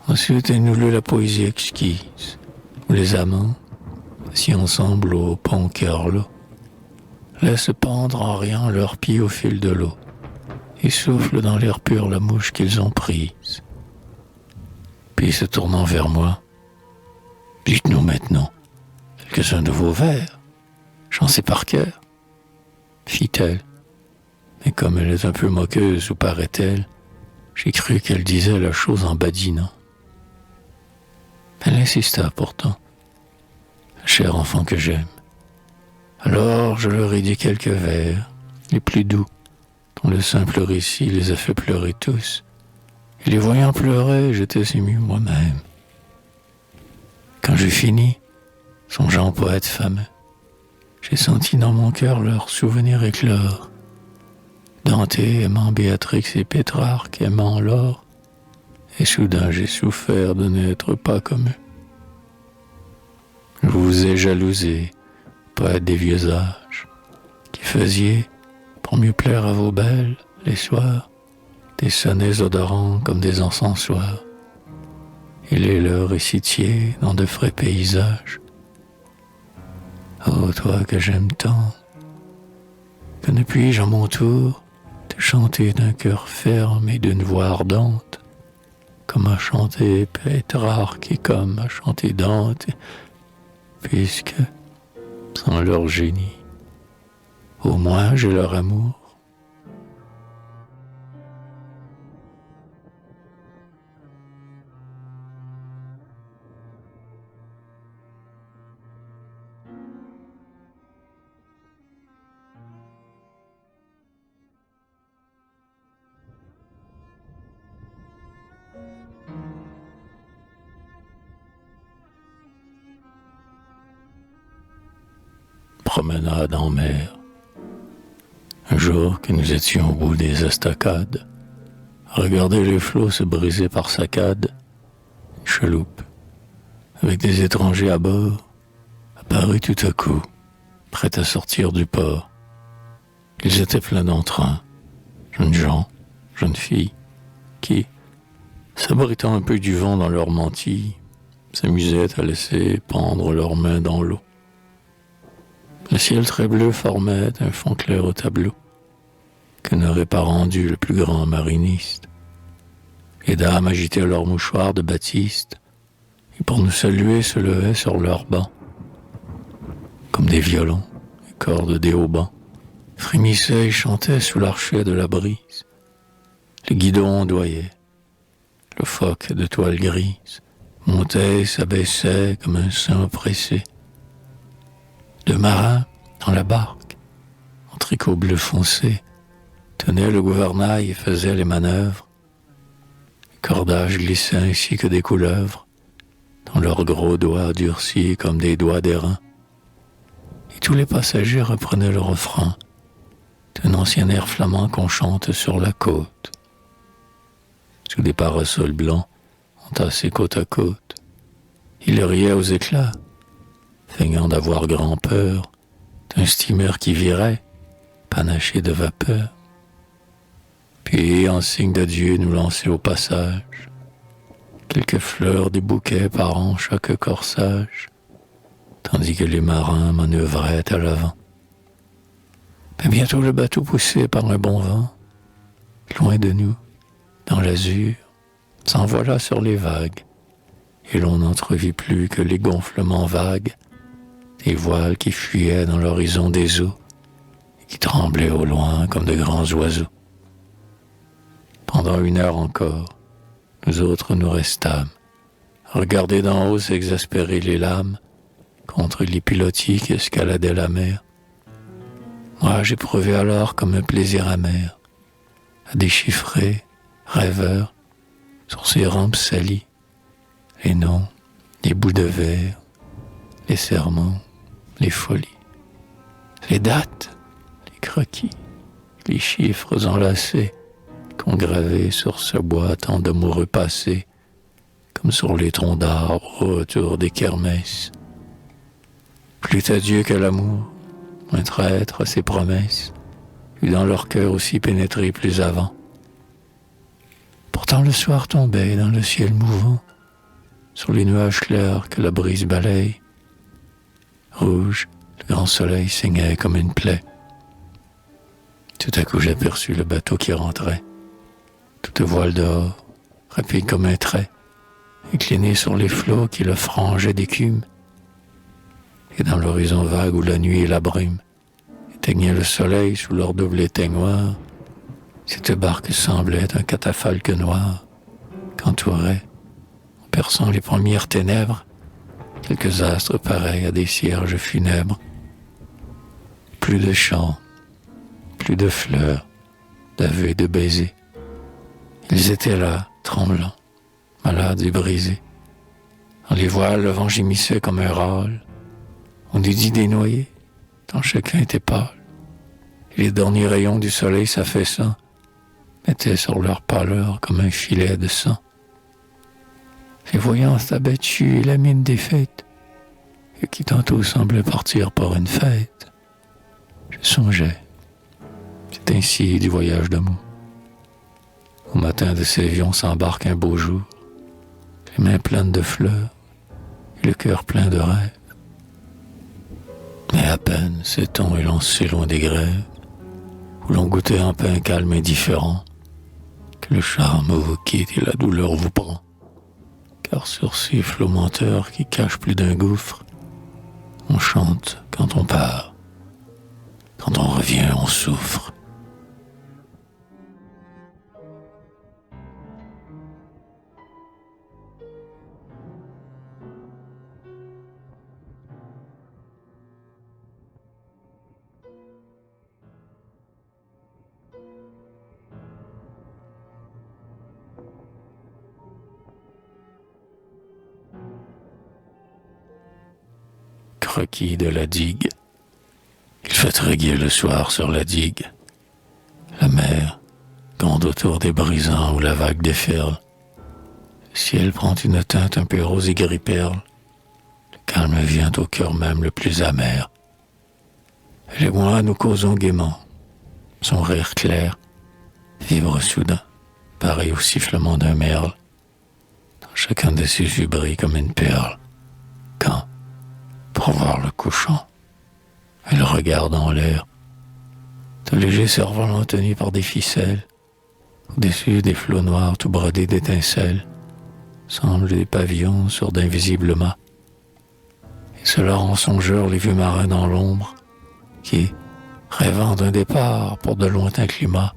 Ensuite, elle nous lut la poésie exquise, où les amants, assis ensemble au pont Kerlo, laissent pendre en riant leurs pieds au fil de l'eau et soufflent dans l'air pur la mouche qu'ils ont prise. Puis, se tournant vers moi, « Dites-nous maintenant quelques-uns de vos vers, j'en sais par cœur. » fit-elle, mais comme elle est un peu moqueuse, ou paraît-elle, j'ai cru qu'elle disait la chose en badinant. Elle insista pourtant, la chère enfant que j'aime. Alors je leur ai dit quelques vers, les plus doux, dont le simple récit les a fait pleurer tous. Et les voyant pleurer, j'étais ému moi-même. Quand j'ai fini, songeant au poète fameux, j'ai senti dans mon cœur leur souvenir éclore. Dante aimant Béatrix et Pétrarque aimant l'or, et soudain j'ai souffert de n'être pas comme eux. Je vous ai jalousé, poète des vieux âges, qui faisiez, pour mieux plaire à vos belles, les soirs, des sonnets odorants comme des encensoirs, et les leur récitiez dans de frais paysages. Oh, toi que j'aime tant, que ne puis-je à mon tour te chanter d'un cœur ferme et d'une voix ardente, comme a chanté Pétrarque et comme a chanté Dante. puisque, sans leur génie, au moins j'ai leur amour. Promenade en mer. Un jour que nous étions au bout des estacades, à regarder les flots se briser par saccades, une chaloupe, avec des étrangers à bord, apparut tout à coup, prête à sortir du port. Ils étaient pleins d'entrain, jeunes gens, jeunes filles, qui, s'abritant un peu du vent dans leurs mantilles, s'amusaient à laisser pendre leurs mains dans l'eau. Le ciel très bleu formait un fond clair au tableau que n'aurait pas rendu le plus grand mariniste. Les dames agitaient leurs mouchoirs de batiste et pour nous saluer se levaient sur leurs bancs. Comme des violons, les cordes des haubans frémissaient et chantaient sous l'archet de la brise. Les guidons ondoyaient. Le phoque de toile grise montait et s'abaissait comme un sein oppressé. Deux marins, dans la barque, en tricot bleu foncé, tenaient le gouvernail et faisaient les manœuvres. Les cordages glissaient ainsi que des couleuvres, dans leurs gros doigts durcis comme des doigts d'airain. Et tous les passagers reprenaient le refrain d'un ancien air flamand qu'on chante sur la côte. Sous des parasols blancs, entassés côte à côte, ils riaient aux éclats, feignant d'avoir grand-peur d'un steamer qui virait, panaché de vapeur. Puis, en signe d'adieu, nous lançait au passage quelques fleurs des bouquets parant chaque corsage, tandis que les marins manœuvraient à l'avant. Mais bientôt le bateau poussé par un bon vent, loin de nous, dans l'azur, s'envola sur les vagues, et l'on n'entrevit plus que les gonflements vagues des voiles qui fuyaient dans l'horizon des eaux et qui tremblaient au loin comme de grands oiseaux. Pendant 1 heure encore, nous autres nous restâmes, à regarder d'en haut s'exaspérer les lames contre les pilotis qui escaladaient la mer. Moi, j'éprouvais alors comme un plaisir amer à déchiffrer, rêveur, sur ces rampes salies, les noms, les bouts de verre, les serments, les folies, les dates, les croquis, les chiffres enlacés qu'on gravait sur ce bois tant d'amoureux passés, comme sur les troncs d'arbres autour des kermesses. Plus à Dieu qu'à l'amour, un traître à ses promesses, eut dans leur cœur aussi pénétré plus avant. Pourtant le soir tombait dans le ciel mouvant, sur les nuages clairs que la brise balaye. Rouge, le grand soleil saignait comme une plaie. Tout à coup j'aperçus le bateau qui rentrait, toute voile dehors, rapide comme un trait, incliné sur les flots qui le frangeaient d'écume. Et dans l'horizon vague où la nuit et la brume éteignaient le soleil sous leur double éteignoir, cette barque semblait un catafalque noir qu'entourait, en perçant les premières ténèbres, quelques astres pareils à des cierges funèbres. Plus de chants, plus de fleurs, d'aveux et de baisers. Ils étaient là, tremblants, malades et brisés. Dans les voiles, le vent gémissait comme un râle. On eût dit des noyés, tant chacun était pâle. Et les derniers rayons du soleil s'affaissant mettaient sur leur pâleur comme un filet de sang. Les voyants abattus et la mine défaite, et qui tantôt semblaient partir pour une fête, je songeais. C'est ainsi du voyage d'amour. Au matin de Sévion s'embarque un beau jour, les mains pleines de fleurs et le cœur plein de rêves. Mais à peine s'est-on élancé loin des grèves, où l'on goûtait un pain calme et indifférent, que le charme vous quitte et la douleur vous prend. Car sur ces flots menteurs qui cachent plus d'un gouffre, On chante quand on part. Quand on revient, on souffre. Croquis de la digue. Il fait tréguer le soir sur la digue. La mer gronde autour des brisants où la vague déferle. Le ciel prend une teinte un peu rose et gris-perle. Le calme vient au cœur même le plus amer. Elle et moi, nous causons gaiement. Son rire clair vibre soudain, pareil au sifflement d'un merle. Dans chacun de ses yeux brille comme une perle. Quand, pour voir le couchant, elle regarde en l'air, de légers cerfs-volants tenus par des ficelles, au-dessus des flots noirs tout brodés d'étincelles, semblent des pavillons sur d'invisibles mâts. Et cela rend songeurs les vieux marins dans l'ombre, qui, rêvant d'un départ pour de lointains climats,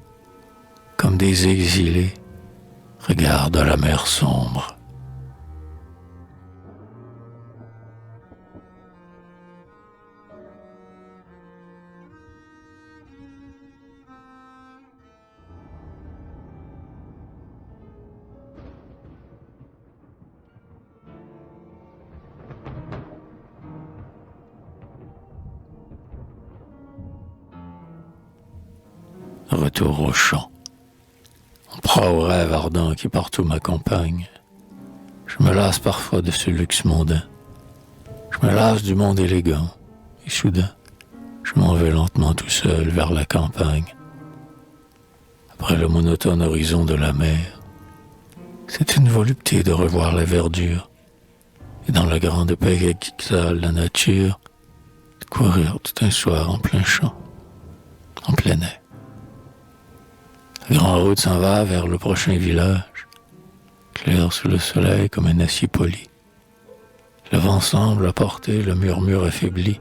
comme des exilés, regardent la mer sombre. Retour au champ. On prend au rêve ardent qui partout m'accompagne. Je me lasse parfois de ce luxe mondain. Je me lasse du monde élégant. Et soudain, je m'en vais lentement tout seul vers la campagne. Après le monotone horizon de la mer, c'est une volupté de revoir la verdure. Et dans la grande paix qui exhale la nature, de courir tout un soir en plein champ, en plein air. La grande route s'en va vers le prochain village, clair sous le soleil comme un acier poli. Le vent semble apporter le murmure affaibli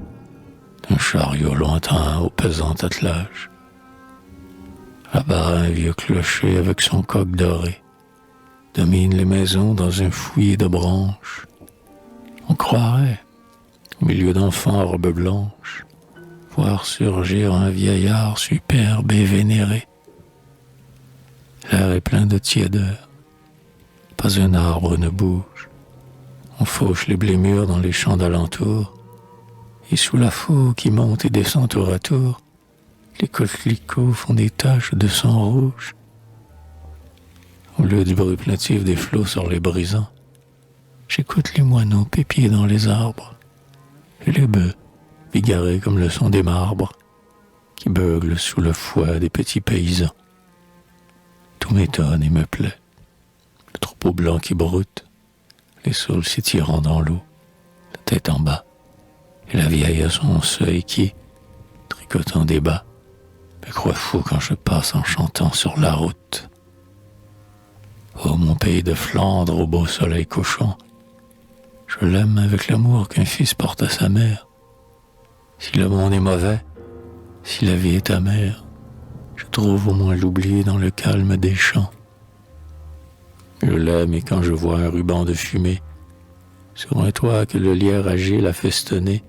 d'un chariot lointain au pesant attelage. Là-bas, un vieux clocher avec son coq doré domine les maisons dans un fouillis de branches. On croirait, au milieu d'enfants à robes blanches, voir surgir un vieillard superbe et vénéré. L'air est plein de tiédeur. Pas un arbre ne bouge. On fauche les blés mûrs dans les champs d'alentour. Et sous la faux qui monte et descend tour à tour, les coquelicots font des taches de sang rouge. Au lieu du bruit plaintif des flots sur les brisants, j'écoute les moineaux pépier dans les arbres. Et les bœufs, bigarrés comme le son des marbres, qui beuglent sous le fouet des petits paysans. Tout m'étonne et me plaît. Le troupeau blanc qui broute, les saules s'étirant dans l'eau, la tête en bas, et la vieille à son seuil qui, tricotant des bas, me croit fou quand je passe en chantant sur la route. Oh, mon pays de Flandre, au beau soleil couchant, je l'aime avec l'amour qu'un fils porte à sa mère. Si le monde est mauvais, si la vie est amère, je trouve au moins l'oubli dans le calme des champs. Je l'aime et quand je vois un ruban de fumée sur un toit que le lierre agile a festonné,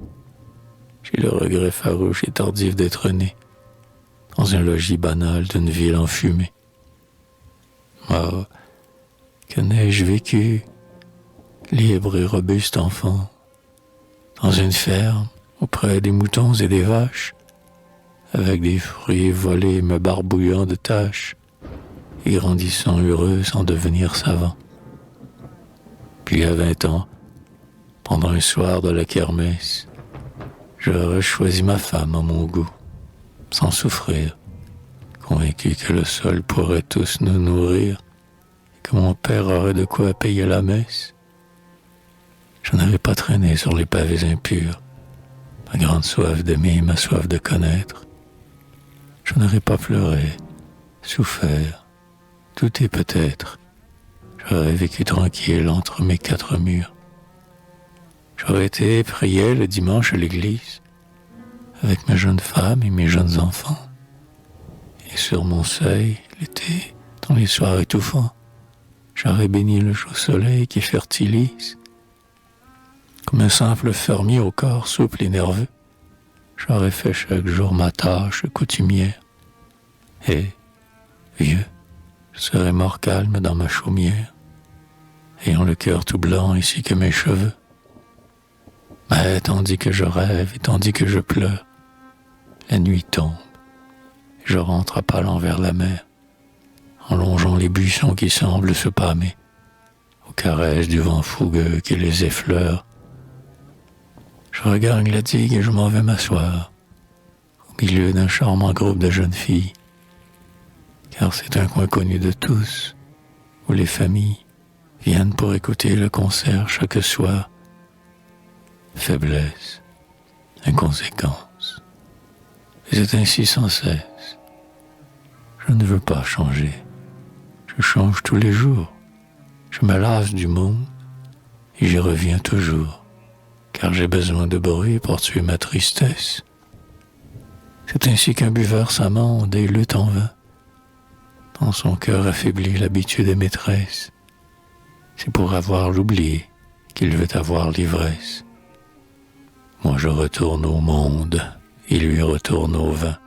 j'ai le regret farouche et tardif d'être né dans un logis banal d'une ville enfumée. Oh, que n'ai-je vécu, libre et robuste enfant, dans une ferme, auprès des moutons et des vaches, avec des fruits volés me barbouillant de taches et grandissant heureux sans devenir savant. Puis à 20 ans, pendant un soir de la kermesse, j'aurais choisi ma femme à mon goût, sans souffrir, convaincu que le sol pourrait tous nous nourrir et que mon père aurait de quoi payer la messe. Je n'avais pas traîné sur les pavés impurs, ma grande soif d'aimer, ma soif de connaître. Je n'aurais pas pleuré, souffert, douté peut-être. J'aurais vécu tranquille entre mes 4 murs. J'aurais été prier le dimanche à l'église, avec ma jeune femme et mes jeunes enfants. Et sur mon seuil, l'été, dans les soirs étouffants, j'aurais béni le chaud soleil qui fertilise. Comme un simple fermier au corps souple et nerveux, j'aurais fait chaque jour ma tâche coutumière. Et, vieux, je serais mort calme dans ma chaumière, ayant le cœur tout blanc ainsi que mes cheveux. Mais tandis que je rêve et tandis que je pleure, la nuit tombe, et je rentre à pas lents vers la mer, en longeant les buissons qui semblent se pâmer, aux caresses du vent fougueux qui les effleure. Je regagne la digue et je m'en vais m'asseoir, au milieu d'un charmant groupe de jeunes filles, car c'est un coin connu de tous, où les familles viennent pour écouter le concert chaque soir. Faiblesse, inconséquence, et c'est ainsi sans cesse. Je ne veux pas changer, je change tous les jours, je me lasse du monde, et j'y reviens toujours, car j'ai besoin de bruit pour tuer ma tristesse. C'est ainsi qu'un buveur s'amende et lutte en vain. Dans son cœur affaibli, l'habitude est maîtresse. C'est pour avoir l'oubli qu'il veut avoir l'ivresse. Moi je retourne au monde, il lui retourne au vin.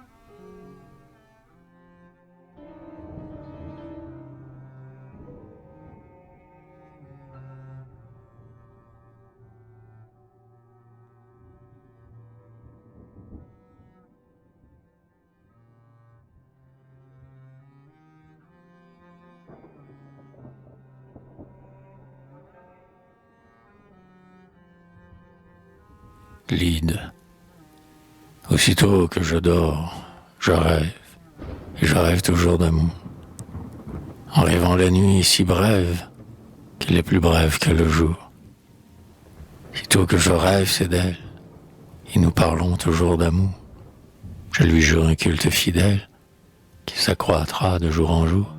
Lide. Aussitôt que je dors, je rêve, et je rêve toujours d'amour. En rêvant la nuit si brève, qu'elle est plus brève que le jour. Sitôt que je rêve, c'est d'elle, et nous parlons toujours d'amour. Je lui jure un culte fidèle, qui s'accroîtra de jour en jour.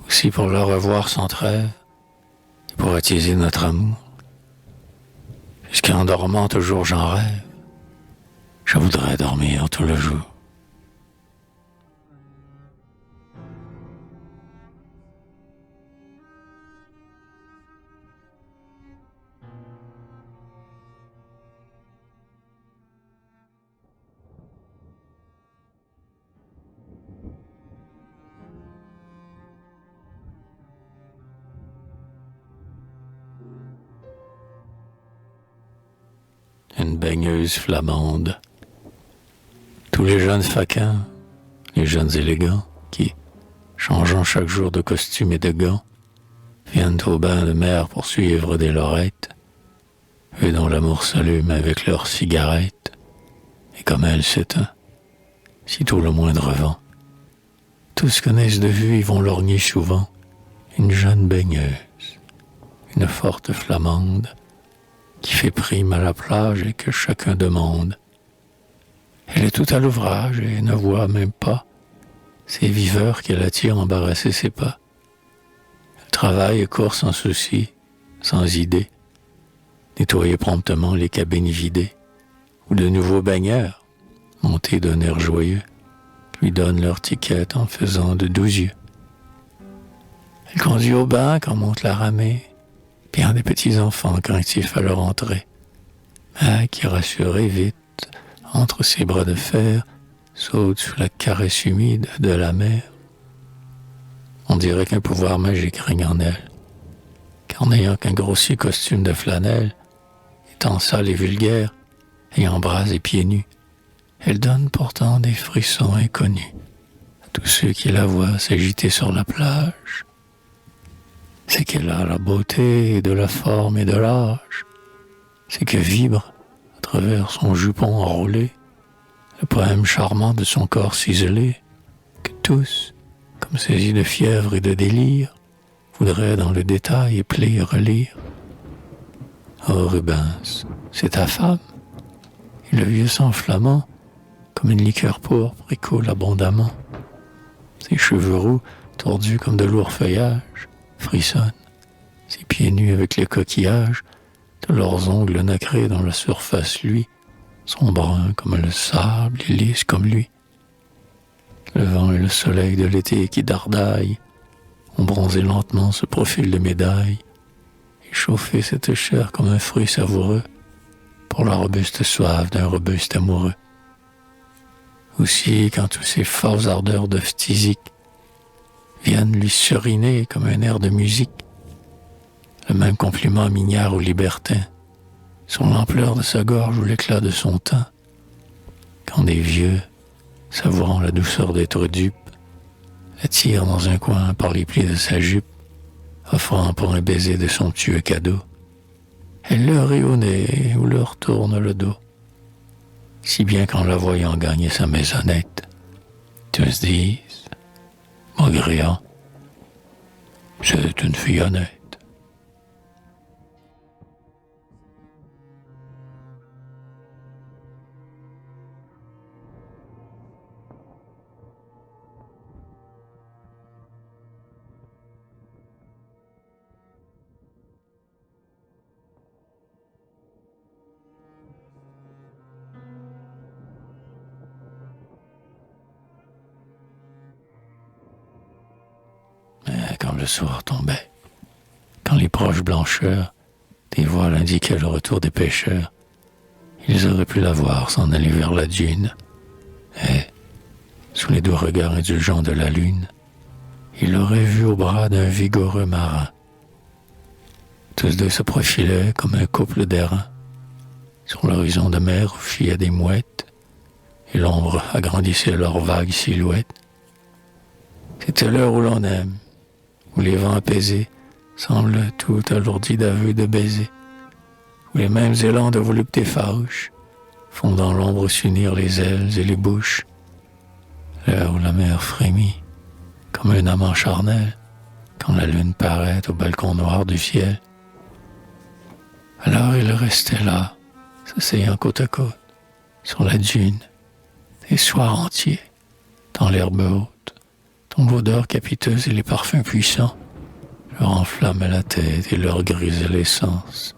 Aussi pour la revoir sans trêve, et pour attiser notre amour. Puisqu'en dormant toujours j'en rêve, je voudrais dormir tout le jour. Une baigneuse flamande. Tous les jeunes faquins, les jeunes élégants, qui, changeant chaque jour de costume et de gants, viennent au bain de mer pour suivre des lorettes, eux dont l'amour s'allume avec leurs cigarettes, et comme elle s'éteint, sitôt le moindre vent. Tous connaissent de vue et vont lorgner souvent une jeune baigneuse, une forte flamande, qui fait prime à la plage et que chacun demande. Elle est toute à l'ouvrage et ne voit même pas ces viveurs qui l'attirent embarrasser ses pas. Elle travaille et court sans souci, sans idée, nettoyer promptement les cabines vidées, où de nouveaux baigneurs, montés d'un air joyeux, lui donnent leur ticket en faisant de doux yeux. Elle conduit au bain quand monte la ramée, bien des petits enfants craintifs à leur entrée, mais qui, rassurés vite, entre ses bras de fer, sautent sous la caresse humide de la mer. On dirait qu'un pouvoir magique règne en elle, car n'ayant qu'un grossier costume de flanelle, étant sale et vulgaire, ayant bras et pieds nus, elle donne pourtant des frissons inconnus à tous ceux qui la voient s'agiter sur la plage. C'est qu'elle a la beauté de la forme et de l'âge. C'est que vibre, à travers son jupon enroulé, le poème charmant de son corps ciselé, que tous, comme saisis de fièvre et de délire, voudraient dans le détail épeler et relire. Oh Rubens, c'est ta femme. Et le vieux sang flamand, comme une liqueur pourpre, écoule abondamment. Ses cheveux roux, tordus comme de lourds feuillages, frissonnent, ses pieds nus avec les coquillages, de leurs ongles nacrés dont la surface, lui, sont bruns comme le sable et lisses comme lui. Le vent et le soleil de l'été qui dardaille ont bronzé lentement ce profil de médaille et chauffé cette chair comme un fruit savoureux pour la robuste soif d'un robuste amoureux. Aussi, quand tous ces fausses ardeurs de phtisique viennent lui suriner comme un air de musique, le même compliment mignard ou libertin, sur l'ampleur de sa gorge ou l'éclat de son teint, quand des vieux, savourant la douceur d'être dupes, la tirent dans un coin par les plis de sa jupe, offrant pour un baiser de somptueux cadeaux, elle leur rit au nez ou leur tourne le dos, si bien qu'en la voyant gagner sa maisonnette, tous disent, maugréant, c'est une fille honnête. Quand le soir tombait, quand les proches blancheurs des voiles indiquaient le retour des pêcheurs, ils auraient pu la voir s'en aller vers la dune, et, sous les doux regards indulgents de la lune, ils l'auraient vue au bras d'un vigoureux marin. Tous deux se profilaient comme un couple d'airain, sur l'horizon de mer où fuyaient des mouettes, et l'ombre agrandissait leurs vagues silhouettes. C'était l'heure où l'on aime, où les vents apaisés semblent tout alourdis d'aveux de baisers, où les mêmes élans de volupté farouche font dans l'ombre s'unir les ailes et les bouches, l'heure où la mer frémit comme un amant charnel quand la lune paraît au balcon noir du ciel. Alors ils restaient là, s'asseyant côte à côte, sur la dune, des soirs entiers, dans l'herbe haute, dont l'odeur capiteuse et les parfums puissants leur enflammaient la tête et leur grisaient les sens.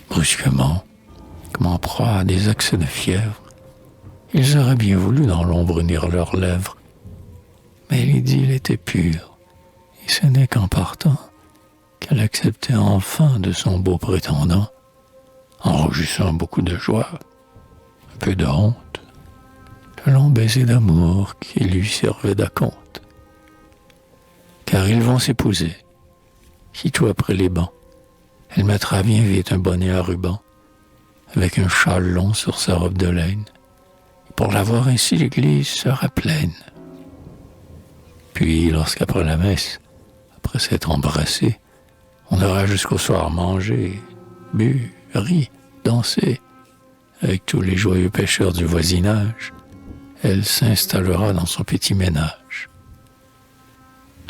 Brusquement, comme en proie à des accès de fièvre, ils auraient bien voulu dans l'ombre unir leurs lèvres, mais l'idylle était pure, et ce n'est qu'en partant qu'elle acceptait enfin de son beau prétendant, en rougissant beaucoup de joie, un peu de honte, le long baiser d'amour qui lui servait d'acompte. Car ils vont s'épouser, sitôt après les bancs. Elle mettra bien vite un bonnet à ruban, avec un châle long sur sa robe de laine. Pour la voir ainsi, l'église sera pleine. Puis, lorsqu'après la messe, après s'être embrassé, on aura jusqu'au soir mangé, bu, ri, dansé, avec tous les joyeux pêcheurs du voisinage, elle s'installera dans son petit ménage.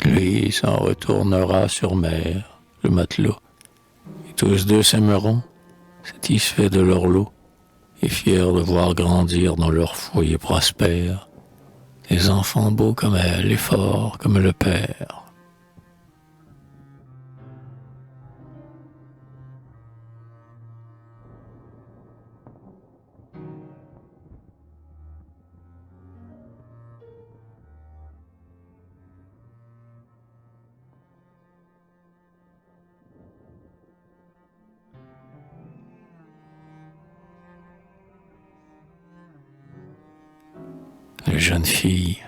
Lui s'en retournera sur mer, le matelot, et tous deux s'aimeront, satisfaits de leur lot, et fiers de voir grandir dans leur foyer prospère des enfants beaux comme elle et forts comme le père. Les jeunes filles,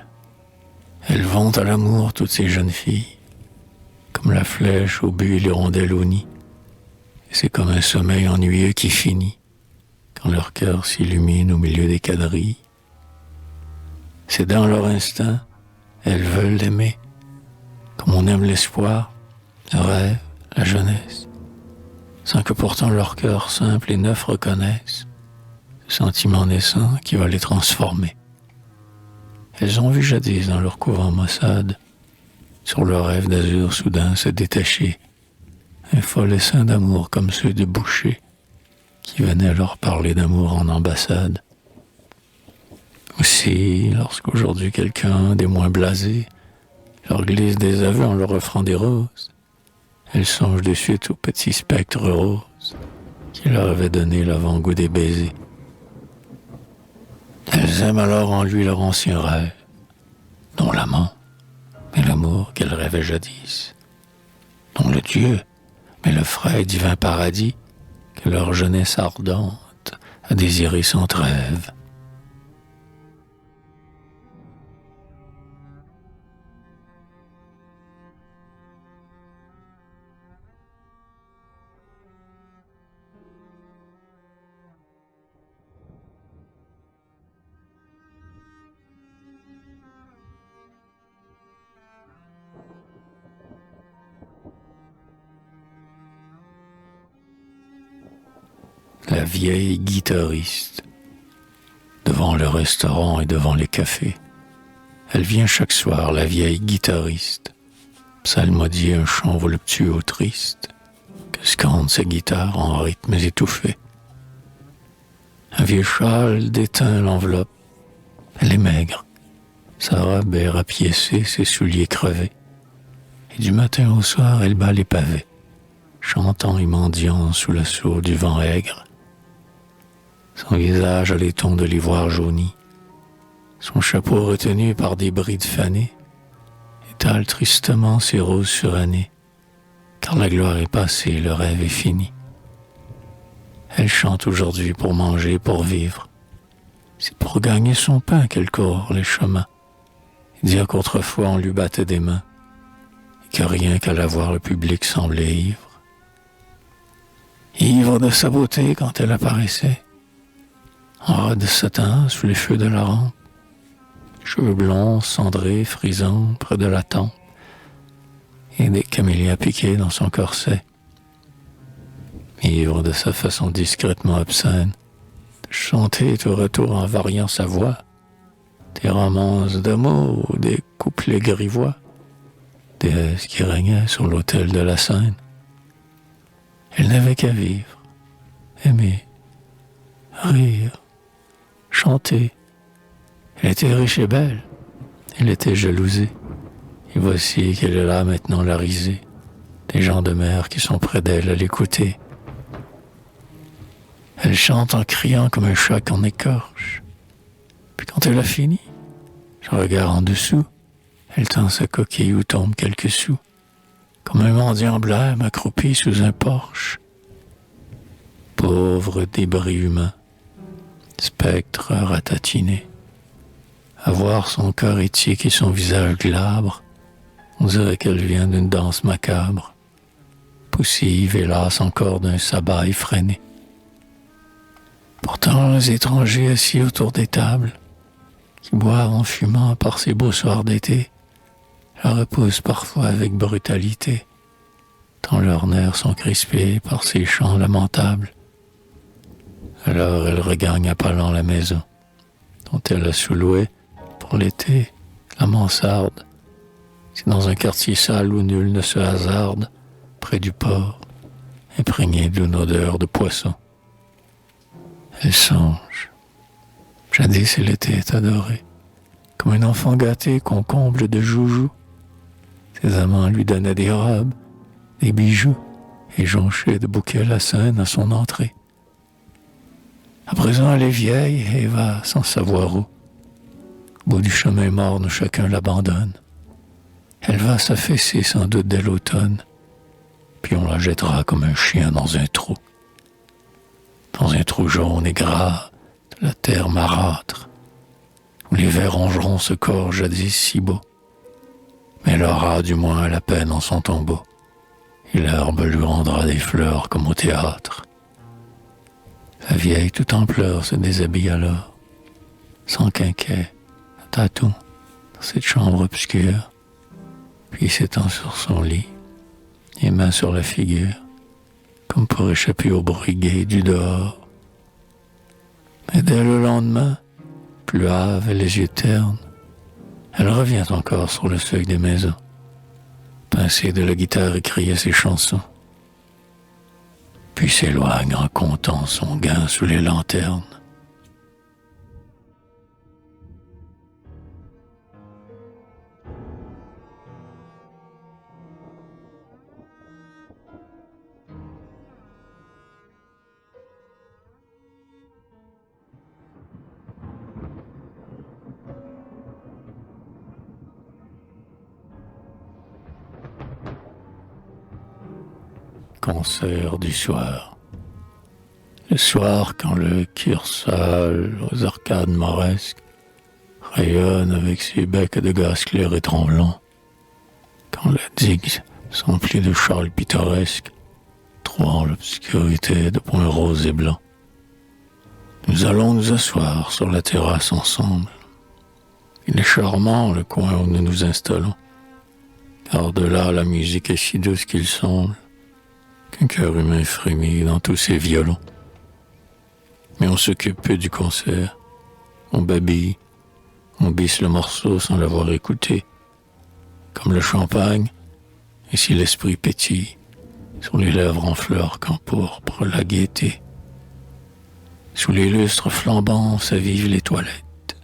elles vont à l'amour, toutes ces jeunes filles, comme la flèche au but et l'hirondelle au nid. Et c'est comme un sommeil ennuyeux qui finit, quand leur cœur s'illumine au milieu des quadrilles. C'est dans leur instinct, elles veulent l'aimer, comme on aime l'espoir, le rêve, la jeunesse, sans que pourtant leur cœur simple et neuf reconnaisse ce sentiment naissant qui va les transformer. Elles ont vu jadis dans leur couvent maussade, sur le rêve d'azur soudain se détacher, un fol essaim d'amour comme ceux de bouchers, qui venaient leur parler d'amour en ambassade. Aussi, lorsqu'aujourd'hui quelqu'un des moins blasés leur glisse des aveux en leur offrant des roses, Elle songe de suite au petit spectre rose qui leur avait donné l'avant-goût des baisers. Elles aiment alors en lui leur ancien rêve, dont l'amant, mais l'amour qu'elles rêvaient jadis, dont le Dieu, mais le frais et divin paradis que leur jeunesse ardente a désiré sans trêve. La vieille guitariste, devant le restaurant et devant les cafés. Elle vient chaque soir, la vieille guitariste, psalmodier un chant voluptueux triste, que scande sa guitare en rythmes étouffés. Un vieux châle déteint l'enveloppe. Elle est maigre, sa robe est rapiécée, ses souliers crevés. Et du matin au soir, elle bat les pavés, chantant et mendiant sous l'assaut du vent aigre. Son visage a les tons de l'ivoire jauni, son chapeau retenu par des brides fanées étale tristement ses roses surannées, car la gloire est passée, le rêve est fini. Elle chante aujourd'hui pour manger, pour vivre. C'est pour gagner son pain qu'elle court les chemins, et dire qu'autrefois on lui battait des mains, et que rien qu'à la voir le public semblait ivre. Ivre de sa beauté quand elle apparaissait, en robe de satin sous les feux de la rampe, cheveux blonds, cendrés, frisants près de la tempe, et des camélias piqués dans son corset. Ivre de sa façon discrètement obscène de chanter tout retour en variant sa voix, des romances d'amour ou des couplets grivois, déesse qui régnait sur l'autel de la Seine. Elle n'avait qu'à vivre, aimer, rire, chanter. Elle était riche et belle, elle était jalousée. Et voici qu'elle est là maintenant la risée, des gens de mer qui sont près d'elle à l'écouter. Elle chante en criant comme un chat qu'on écorche. Puis quand elle a fini, je regarde en dessous, elle tend sa coquille où tombent quelques sous, comme un mendiant blême accroupi sous un porche. Pauvre débris humain, spectre ratatiné, à voir son corps éthique et son visage glabre, on dirait qu'elle vient d'une danse macabre, poussive et lasse encore d'un sabbat effréné. Pourtant, les étrangers assis autour des tables, qui boivent en fumant par ces beaux soirs d'été, la repoussent parfois avec brutalité, tant leurs nerfs sont crispés par ces chants lamentables. Alors elle regagne à pas lents la maison, dont elle a sous-loué, pour l'été, la mansarde. C'est dans un quartier sale où nul ne se hasarde, près du port, imprégné d'une odeur de poisson. Elle songe. Jadis elle était adorée, comme un enfant gâté qu'on comble de joujoux. Ses amants lui donnaient des robes, des bijoux, et jonchaient de bouquets la scène à son entrée. À présent elle est vieille et va sans savoir où. Au bout du chemin morne, chacun l'abandonne. Elle va s'affaisser sans doute dès l'automne, puis on la jettera comme un chien dans un trou. Dans un trou jaune et gras de la terre marâtre, où les vers rongeront ce corps jadis si beau. Mais elle aura du moins la peine en son tombeau, et l'herbe lui rendra des fleurs comme au théâtre. La vieille tout en pleurs se déshabille alors, sans quinquet, à tâtons, dans cette chambre obscure, puis s'étend sur son lit, les mains sur la figure, comme pour échapper au bruit gai du dehors. Mais dès le lendemain, plus hâve et les yeux ternes, elle revient encore sur le seuil des maisons, pincée de la guitare et crier ses chansons, puis s'éloigne en comptant son gain sous les lanternes. concert du soir. Le soir, quand le Cursal aux arcades mauresques rayonne avec ses becs de gaz clair et tremblant, quand la digue s'emplit de châles pittoresques, trouant l'obscurité de points roses et blancs, nous allons nous asseoir sur la terrasse ensemble. Il est charmant le coin où nous nous installons, car de là la musique est si douce qu'il semble qu'un cœur humain frémit dans tous ses violons. Mais on s'occupe peu du concert, on babille, on bisse le morceau sans l'avoir écouté, comme le champagne, et si l'esprit pétille, sur les lèvres en fleurs qu'empourpre la gaieté. Sous les lustres flambants s'avivent les toilettes.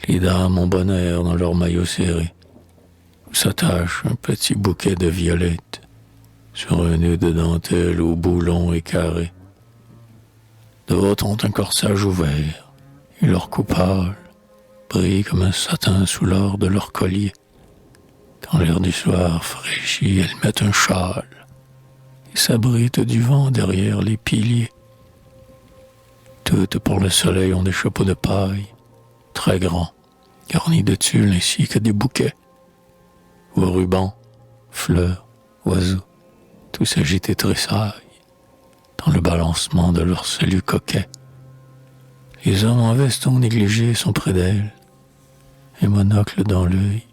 Les dames ont bon air dans leurs maillots serrés, où s'attache un petit bouquet de violettes sur un nœud de dentelle au bout long et carré. D'autres ont un corsage ouvert, et leur cou pâle brille comme un satin sous l'or de leur collier. Quand l'air du soir fraîchit, elles mettent un châle et s'abritent du vent derrière les piliers. Toutes pour le soleil ont des chapeaux de paille, très grands, garnis de tulle ainsi que des bouquets, où rubans, fleurs, oiseaux, tout s'agite et tressaille dans le balancement de leur salut coquet. Les hommes en veston négligés sont près d'elles, un monocle dans l'œil,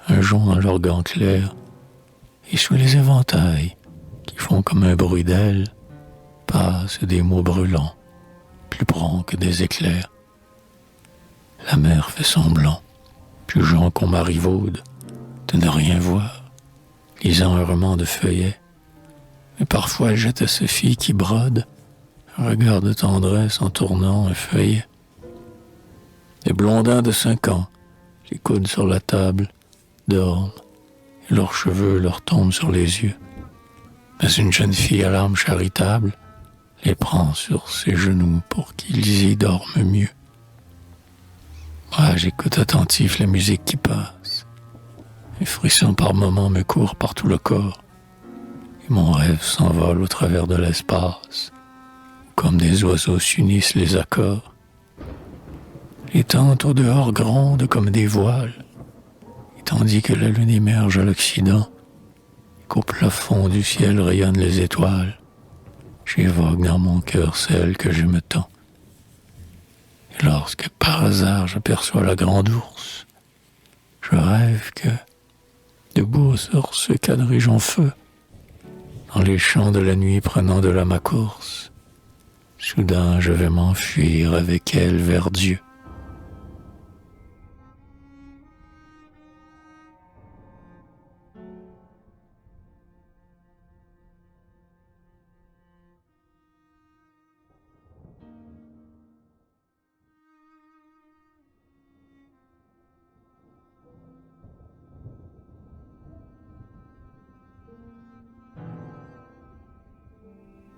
un jonc dans leurs gants clairs, et sous les éventails qui font comme un bruit d'ailes, passent des mots brûlants, plus prompts que des éclairs. La mer fait semblant, jugeant qu'on marivaude, de ne rien voir, lisant un roman de feuillet, mais parfois elle jette à sa fille qui brode un regard de tendresse en tournant un feuillet. Les blondins de 5 ans, les coudes sur la table, dorment, et leurs cheveux leur tombent sur les yeux. Mais une jeune fille à l'âme charitable les prend sur ses genoux pour qu'ils y dorment mieux. Moi, j'écoute attentif la musique qui passe. Les frissons par moments me courent par tout le corps, et mon rêve s'envole au travers de l'espace, comme des oiseaux s'unissent les accords. Les tentes au dehors grondent comme des voiles, et tandis que la lune émerge à l'Occident, et qu'au plafond du ciel rayonnent les étoiles, j'évoque dans mon cœur celle que j'aime tant. Et lorsque par hasard j'aperçois la grande ours, je rêve que, debout sur ce quadrige en feu, dans les champs de la nuit prenant de là ma course, soudain je vais m'enfuir avec elle vers Dieu.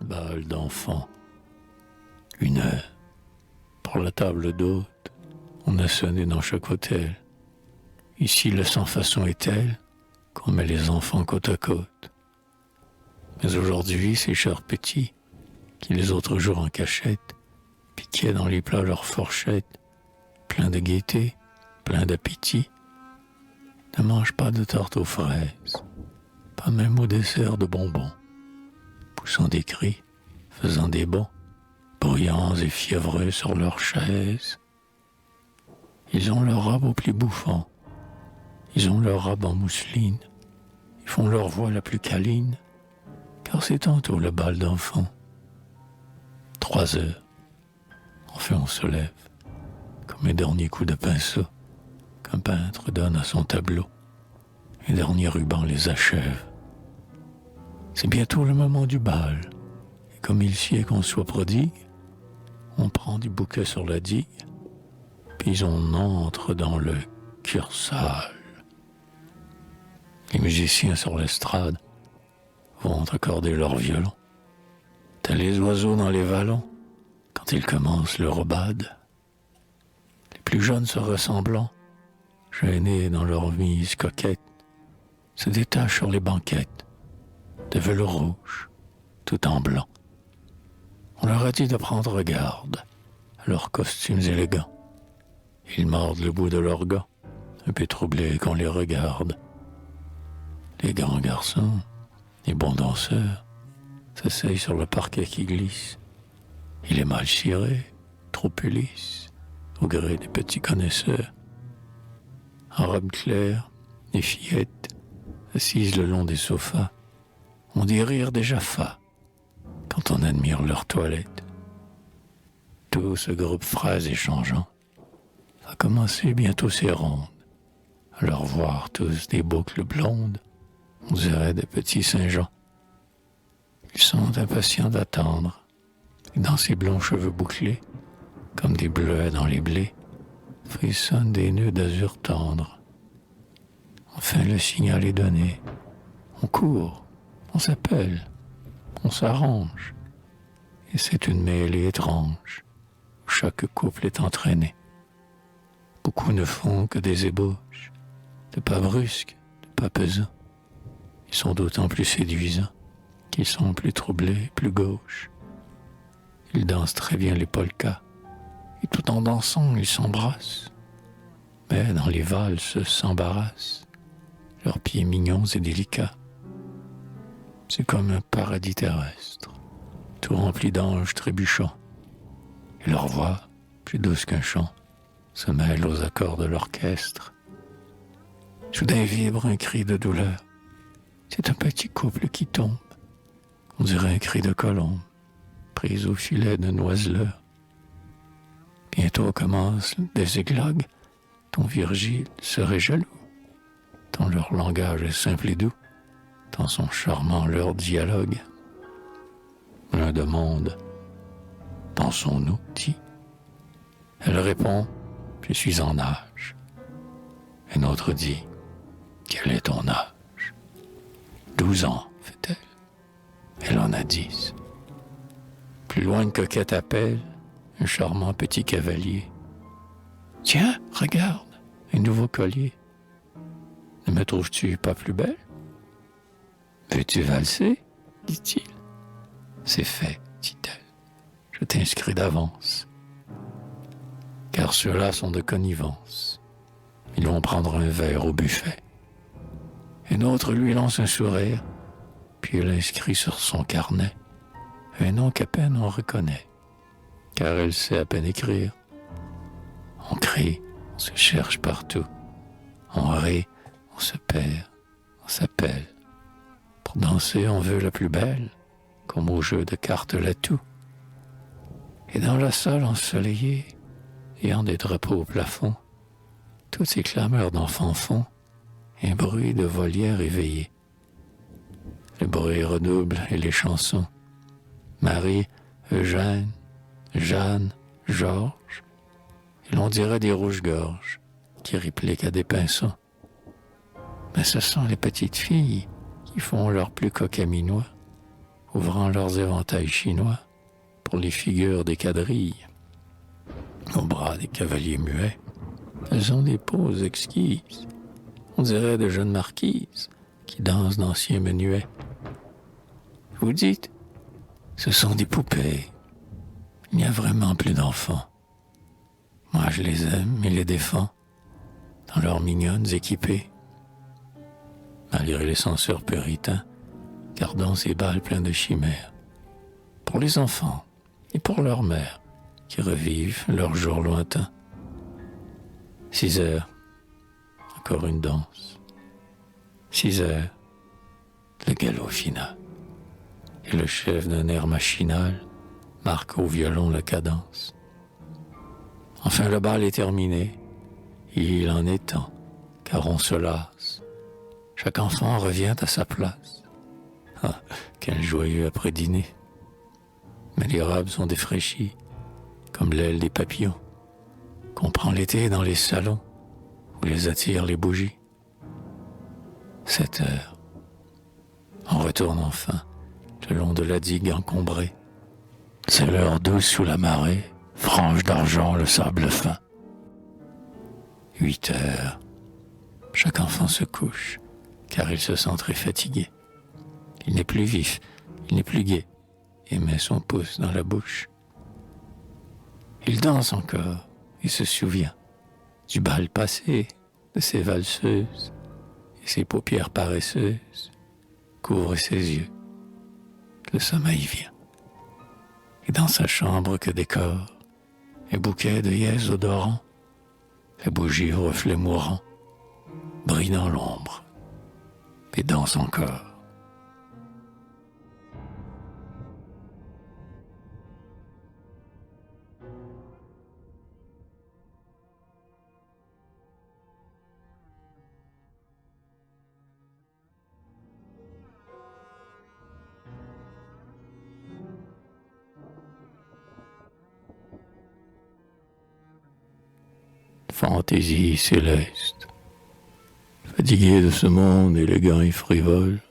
Bal d'enfant, 1 heure. Pour la table d'hôte, on a sonné dans chaque hôtel. Ici, le sans-façon est tel qu'on met les enfants côte à côte. Mais aujourd'hui, ces chers petits, qui les autres jours en cachette, piquaient dans les plats leurs fourchettes, pleins de gaieté, pleins d'appétit, ne mangent pas de tarte aux fraises, pas même au dessert de bonbons, poussant des cris, faisant des bonds, bruyants et fiévreux sur leurs chaises. Ils ont leur robe aux plis bouffants, ils ont leur robe en mousseline, ils font leur voix la plus câline, car c'est tantôt le bal d'enfant. 3 heures, enfin on se lève, comme un dernier coup de pinceau qu'un peintre donne à son tableau. Un dernier ruban les achève. C'est bientôt le moment du bal, et comme il sied qu'on soit prodigue, on prend du bouquet sur la digue, puis on entre dans le Cursal. Les musiciens sur l'estrade vont accorder leur violon, tel les oiseaux dans les vallons quand ils commencent leur obade. Les plus jeunes se ressemblant, gênés dans leur mise coquette, se détachent sur les banquettes de velours rouge tout en blanc. On leur a dit de prendre garde à leurs costumes élégants. Ils mordent le bout de leurs gants, un peu troublés qu'on les regarde. Les grands garçons, les bons danseurs, s'asseyent sur le parquet qui glisse. Il est mal ciré, trop ulisse, au gré des petits connaisseurs. En robe claire, les fillettes, assises le long des sofas, ont des rires déjà fats quand on admire leur toilette. Tout ce groupe phrases échangeant va commencer bientôt ses rondes. À leur voir tous des boucles blondes, on dirait des petits Saint-Jean. Ils sont impatients d'attendre, et dans ces blonds cheveux bouclés, comme des bleuets dans les blés, frissonnent des nœuds d'azur tendre. Enfin le signal est donné. On court, on s'appelle, on s'arrange. Et c'est une mêlée étrange, où chaque couple est entraîné. Beaucoup ne font que des ébauches, de pas brusques, de pas pesants. Ils sont d'autant plus séduisants qu'ils sont plus troublés, plus gauches. Ils dansent très bien les polkas, et tout en dansant, ils s'embrassent. Mais dans les valses s'embarrassent, leurs pieds mignons et délicats. C'est comme un paradis terrestre, tout rempli d'anges trébuchants. Et leur voix, plus douce qu'un chant, se mêle aux accords de l'orchestre. Soudain vibre un cri de douleur. C'est un petit couple qui tombe. On dirait un cri de colombe, prise au filet de noiseleur. Bientôt commence des églogues dont Virgile serait jaloux, tant leur langage est simple et doux, tant sont charmants leurs dialogues. L'un demande « Dansons-nous, dit ?» Elle répond « Je suis en âge. » Un autre dit « Quel est ton âge ?» 12 ans, fait-elle. Elle en a 10. Plus loin, une coquette appelle un charmant petit cavalier. « Tiens, regarde, un nouveau collier. Ne me trouves-tu pas plus belle? Veux-tu valser? » dit-il. « C'est fait, dit-elle. Je t'inscris d'avance. Car ceux-là sont de connivence. Ils vont prendre un verre au buffet. » Un autre lui lance un sourire, puis elle inscrit sur son carnet un nom qu'à peine on reconnaît, car elle sait à peine écrire. On crie, on se cherche partout. On rit, on se perd, on s'appelle. Pour danser, on veut la plus belle, comme au jeu de cartes l'atout. Et dans la salle ensoleillée, ayant des drapeaux au plafond, toutes ces clameurs d'enfants font un bruit de volière éveillée. Le bruit redouble et les chansons. Marie, Eugène, Jeanne, Georges, et l'on dirait des rouges-gorges qui répliquent à des pinsons. Mais ce sont les petites filles qui font leur plus coquet minois, ouvrant leurs éventails chinois pour les figures des quadrilles. Au bras des cavaliers muets, elles ont des poses exquises. On dirait de jeunes marquises qui dansent d'anciens menuets. Vous dites, ce sont des poupées. Il n'y a vraiment plus d'enfants. Moi, je les aime et les défends dans leurs mignonnes équipées. Malgré les censeurs puritains, gardons ces bals pleins de chimères. Pour les enfants et pour leurs mères qui revivent leurs jours lointains. 6 heures, encore une danse. 6 heures, le galop final. Et le chef d'un air machinal marque au violon la cadence. Enfin le bal est terminé, et il en est temps, car on se lasse. Chaque enfant revient à sa place. Ah, quel joyeux après-dîner. Mais les robes sont défraîchies, comme l'aile des papillons, qu'on prend l'été dans les salons, où les attirent les bougies. 7 heures. On retourne enfin, le long de la digue encombrée. C'est l'heure douce sous la marée, frange d'argent le sable fin. 8 heures. Chaque enfant se couche, car il se sent très fatigué. Il n'est plus vif, Il n'est plus gai et met son pouce dans la bouche. Il danse encore et se souvient du bal passé, de ses valseuses, et ses paupières paresseuses couvrent ses yeux. Le sommeil vient. Et dans sa chambre que décore un bouquet d'œillets odorants, la bougie au reflet mourant brille dans l'ombre et danse encore. Fantaisie céleste, fatigué de ce monde élégant et frivole,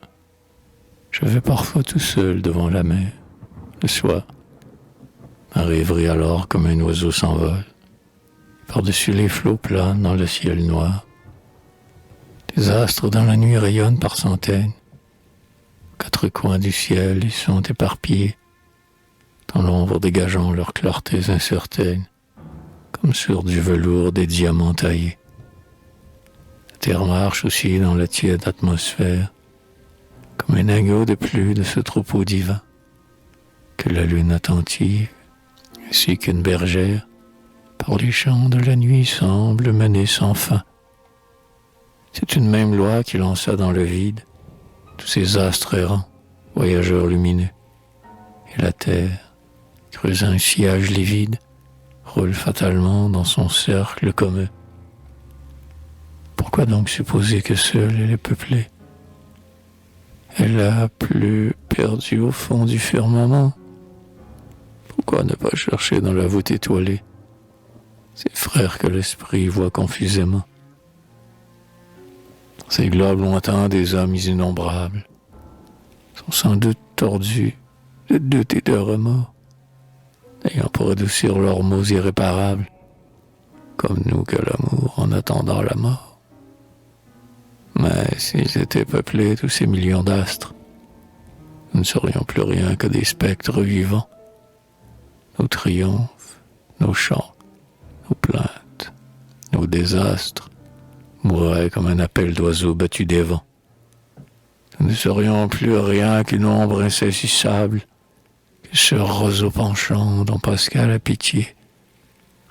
je vais parfois tout seul devant la mer, le soir. Ma rêverie alors comme un oiseau s'envole, par-dessus les flots planent dans le ciel noir. Les astres dans la nuit rayonnent par centaines, aux quatre coins du ciel ils sont éparpillés, dans l'ombre dégageant leurs clartés incertaines, comme sur du velours des diamants taillés. La terre marche aussi dans la tiède atmosphère, comme un agneau de plus de ce troupeau divin, que la lune attentive, ainsi qu'une bergère, par les champs de la nuit semble mener sans fin. C'est une même loi qui lança dans le vide tous ces astres errants, voyageurs lumineux, et la terre, creusant un sillage livide, roule fatalement dans son cercle comme eux. Pourquoi donc supposer que seule elle est peuplée? Elle a plus perdu au fond du firmament. Pourquoi ne pas chercher dans la voûte étoilée ces frères que l'esprit voit confusément? Ces globes lointains des hommes innombrables sont sans doute tordus de doute et de remords, ayant pour adoucir leurs maux irréparables, comme nous que l'amour en attendant la mort. Mais s'ils étaient peuplés tous ces millions d'astres, nous ne serions plus rien que des spectres vivants. Nos triomphes, nos chants, nos plaintes, nos désastres mourraient comme un appel d'oiseau battu des vents. Nous ne serions plus rien qu'une ombre insaisissable, ce roseau penchant dont Pascal a pitié,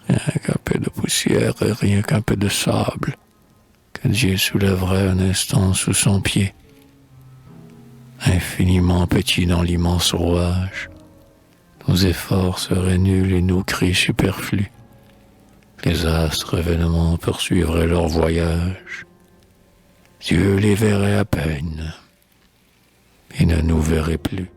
rien qu'un peu de poussière et rien qu'un peu de sable, que Dieu soulèverait un instant sous son pied. Infiniment petits dans l'immense rouage, nos efforts seraient nuls et nos cris superflus. Les astres événements poursuivraient leur voyage. Dieu les verrait à peine et ne nous verrait plus.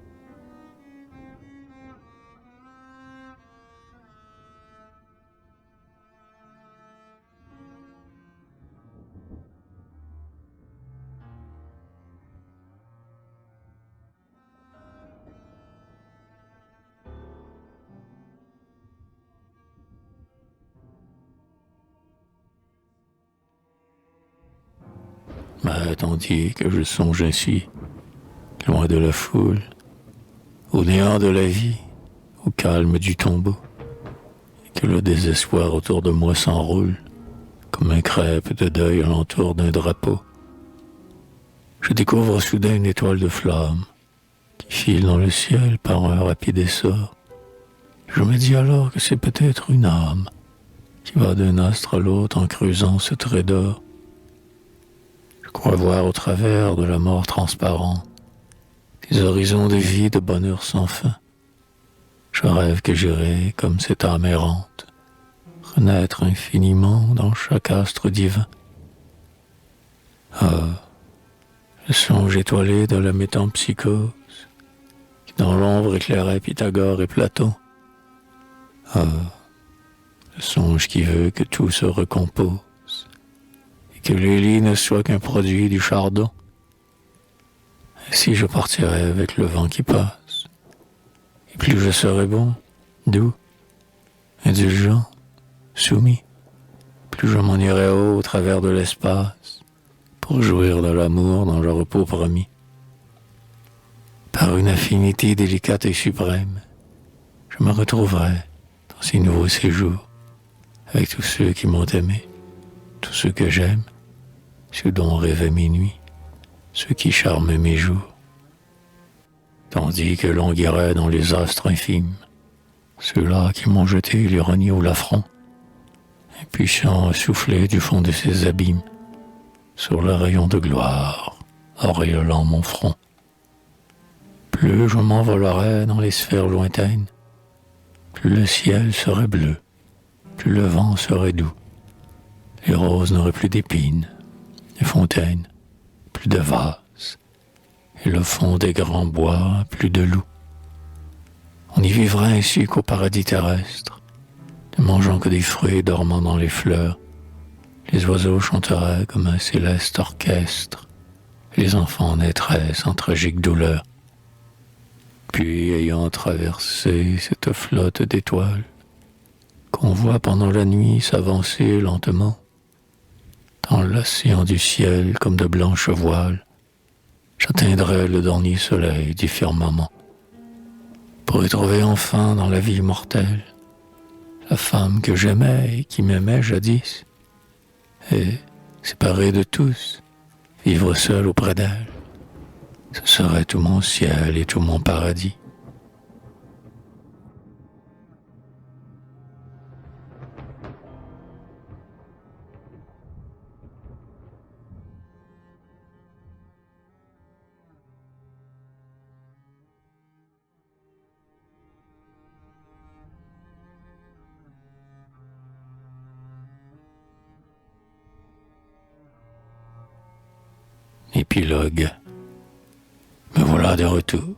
Mais tandis que je songe ainsi, loin de la foule, au néant de la vie, au calme du tombeau, et que le désespoir autour de moi s'enroule, comme un crêpe de deuil alentour d'un drapeau, je découvre soudain une étoile de flamme, qui file dans le ciel par un rapide essor. Je me dis alors que c'est peut-être une âme, qui va d'un astre à l'autre en creusant ce trait d'or. Je crois voir au travers de la mort transparente des horizons de vie, de bonheur sans fin. Je rêve que j'irai, comme cette âme errante, renaître infiniment dans chaque astre divin. Ah, le songe étoilé de la métempsychose, qui dans l'ombre éclairait Pythagore et Platon. Ah, le songe qui veut que tout se recompose, que les lits ne soient qu'un produit du chardon. Ainsi je partirai avec le vent qui passe, et plus je serai bon, doux, indulgent, soumis, plus je m'en irai haut au travers de l'espace, pour jouir de l'amour dans le repos promis. Par une affinité délicate et suprême, je me retrouverai dans ces nouveaux séjours avec tous ceux qui m'ont aimé, tous ceux que j'aime, ceux dont rêvaient mes nuits, ceux qui charment mes jours. Tandis que languiraient dans les astres infimes ceux-là qui m'ont jeté l'ironie au l'affront, impuissant soufflé du fond de ces abîmes, sur le rayon de gloire, auréolant mon front. Plus je m'envolerais dans les sphères lointaines, plus le ciel serait bleu, plus le vent serait doux. Les roses n'auraient plus d'épines, les fontaines, plus de vases, et le fond des grands bois, plus de loups. On y vivrait ainsi qu'au paradis terrestre, ne mangeant que des fruits dormant dans les fleurs. Les oiseaux chanteraient comme un céleste orchestre, et les enfants naîtraient sans tragique douleur. Puis, ayant traversé cette flotte d'étoiles, qu'on voit pendant la nuit s'avancer lentement, dans l'océan du ciel comme de blanches voiles, j'atteindrai le dernier soleil du firmament, pour y trouver enfin dans la vie mortelle la femme que j'aimais et qui m'aimait jadis, et, séparée de tous, vivre seul auprès d'elle. Ce serait tout mon ciel et tout mon paradis. Épilogue. Me voilà de retour.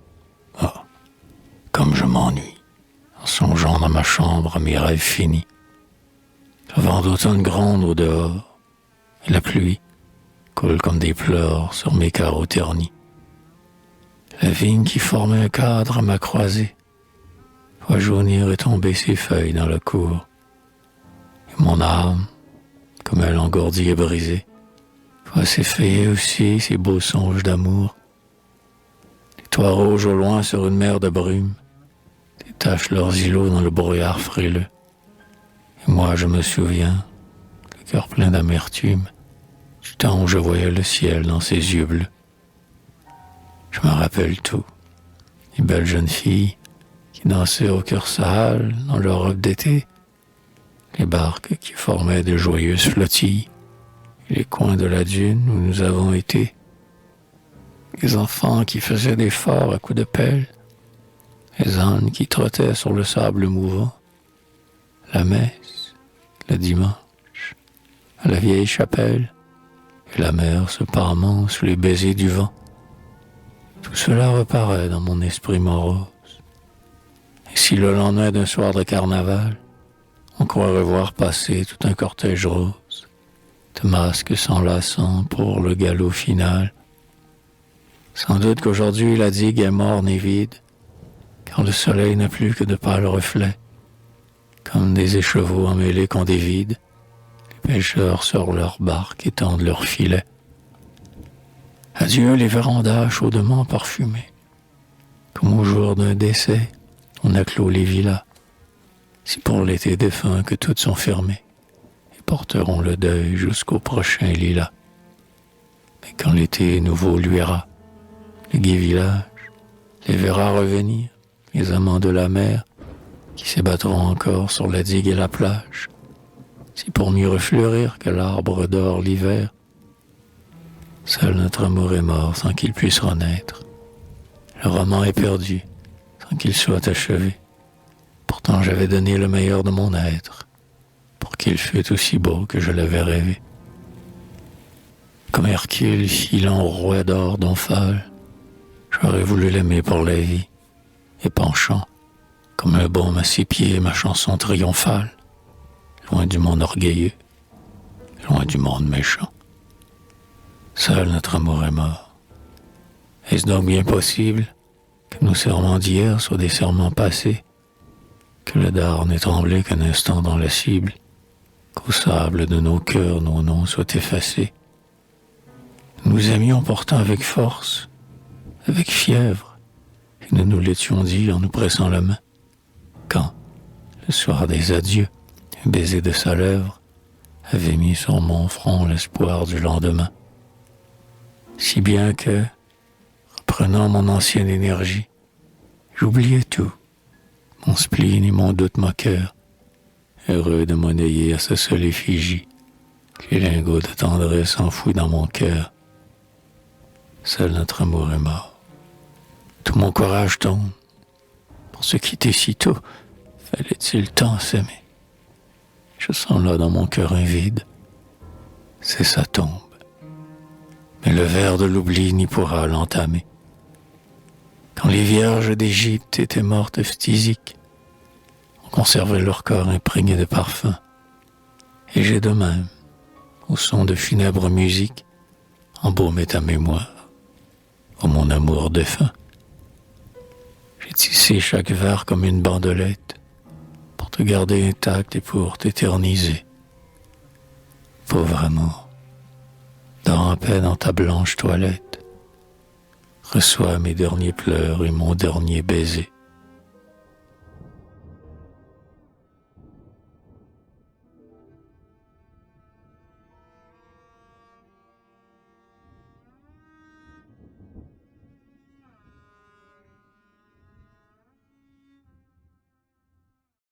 Ah, comme je m'ennuie, en songeant dans ma chambre à mes rêves finis. Le vent d'automne gronde au dehors, et la pluie coule comme des pleurs sur mes carreaux ternis. La vigne qui formait un cadre à ma croisée voit jaunir et tomber ses feuilles dans la cour. Et mon âme, comme elle engourdie et brisée, voit s'effrayer aussi ses beaux songes d'amour. Les toits rouges au loin sur une mer de brume détachent leurs îlots dans le brouillard frileux. Et moi je me souviens, le cœur plein d'amertume, du temps où je voyais le ciel dans ses yeux bleus. Je me rappelle tout. Les belles jeunes filles qui dansaient au cœur sale dans leurs robes d'été, les barques qui formaient de joyeuses flottilles, les coins de la dune où nous avons été, les enfants qui faisaient des forts à coups de pelle, les ânes qui trottaient sur le sable mouvant, la messe, le dimanche, à la vieille chapelle, et la mer se parement sous les baisers du vent. Tout cela reparaît dans mon esprit morose. Et si le lendemain d'un soir de carnaval, on croirait voir passer tout un cortège rose, de masques s'enlaçant pour le galop final, sans doute qu'aujourd'hui la digue est morne et vide, car le soleil n'a plus que de pâles reflets, comme des écheveaux emmêlés qu'on dévide, les pêcheurs sur leurs barques étendent leurs filets. Adieu les vérandas chaudement parfumées, comme au jour d'un décès, on a clos les villas. C'est pour l'été défunt que toutes sont fermées et porteront le deuil jusqu'au prochain lilas. Mais quand l'été nouveau luira, le gai village les verra revenir, les amants de la mer qui s'ébattront encore sur la digue et la plage. C'est pour mieux refleurir que l'arbre dort l'hiver. Seul notre amour est mort sans qu'il puisse renaître. Le roman est perdu sans qu'il soit achevé. Pourtant j'avais donné le meilleur de mon être pour qu'il fût aussi beau que je l'avais rêvé. Comme Hercule filant au roi d'or d'Omphale, j'aurais voulu l'aimer pour la vie, et penchant, comme un baume à ses pieds, ma chanson triomphale, loin du monde orgueilleux, loin du monde méchant. Seul notre amour est mort. Est-ce donc bien possible que nos serments d'hier soient des serments passés, que le dard n'ait tremblé qu'un instant dans la cible, qu'au sable de nos cœurs nos noms soient effacés? Nous aimions pourtant avec force, avec fièvre, et nous nous l'étions dit en nous pressant la main, quand, le soir des adieux, un baiser de sa lèvre avait mis sur mon front l'espoir du lendemain. Si bien que, reprenant mon ancienne énergie, j'oubliais tout, mon spleen et mon doute moqueur, heureux de monnayer à sa seule effigie les lingots de tendresse enfouis dans mon cœur. Seul notre amour est mort. Tout mon courage tombe. Pour se quitter si tôt, fallait-il tant s'aimer? Je sens là dans mon cœur un vide. C'est sa tombe. Mais le ver de l'oubli n'y pourra l'entamer. Quand les vierges d'Égypte étaient mortes phtisiques, on conservait leur corps imprégné de parfums. Et j'ai de même, au son de funèbre musique, embaumé ta mémoire, ô mon amour défunt. J'ai tissé chaque vers comme une bandelette, pour te garder intact et pour t'éterniser. Pauvre amour, dors en paix dans ta blanche toilette, reçois mes derniers pleurs et mon dernier baiser.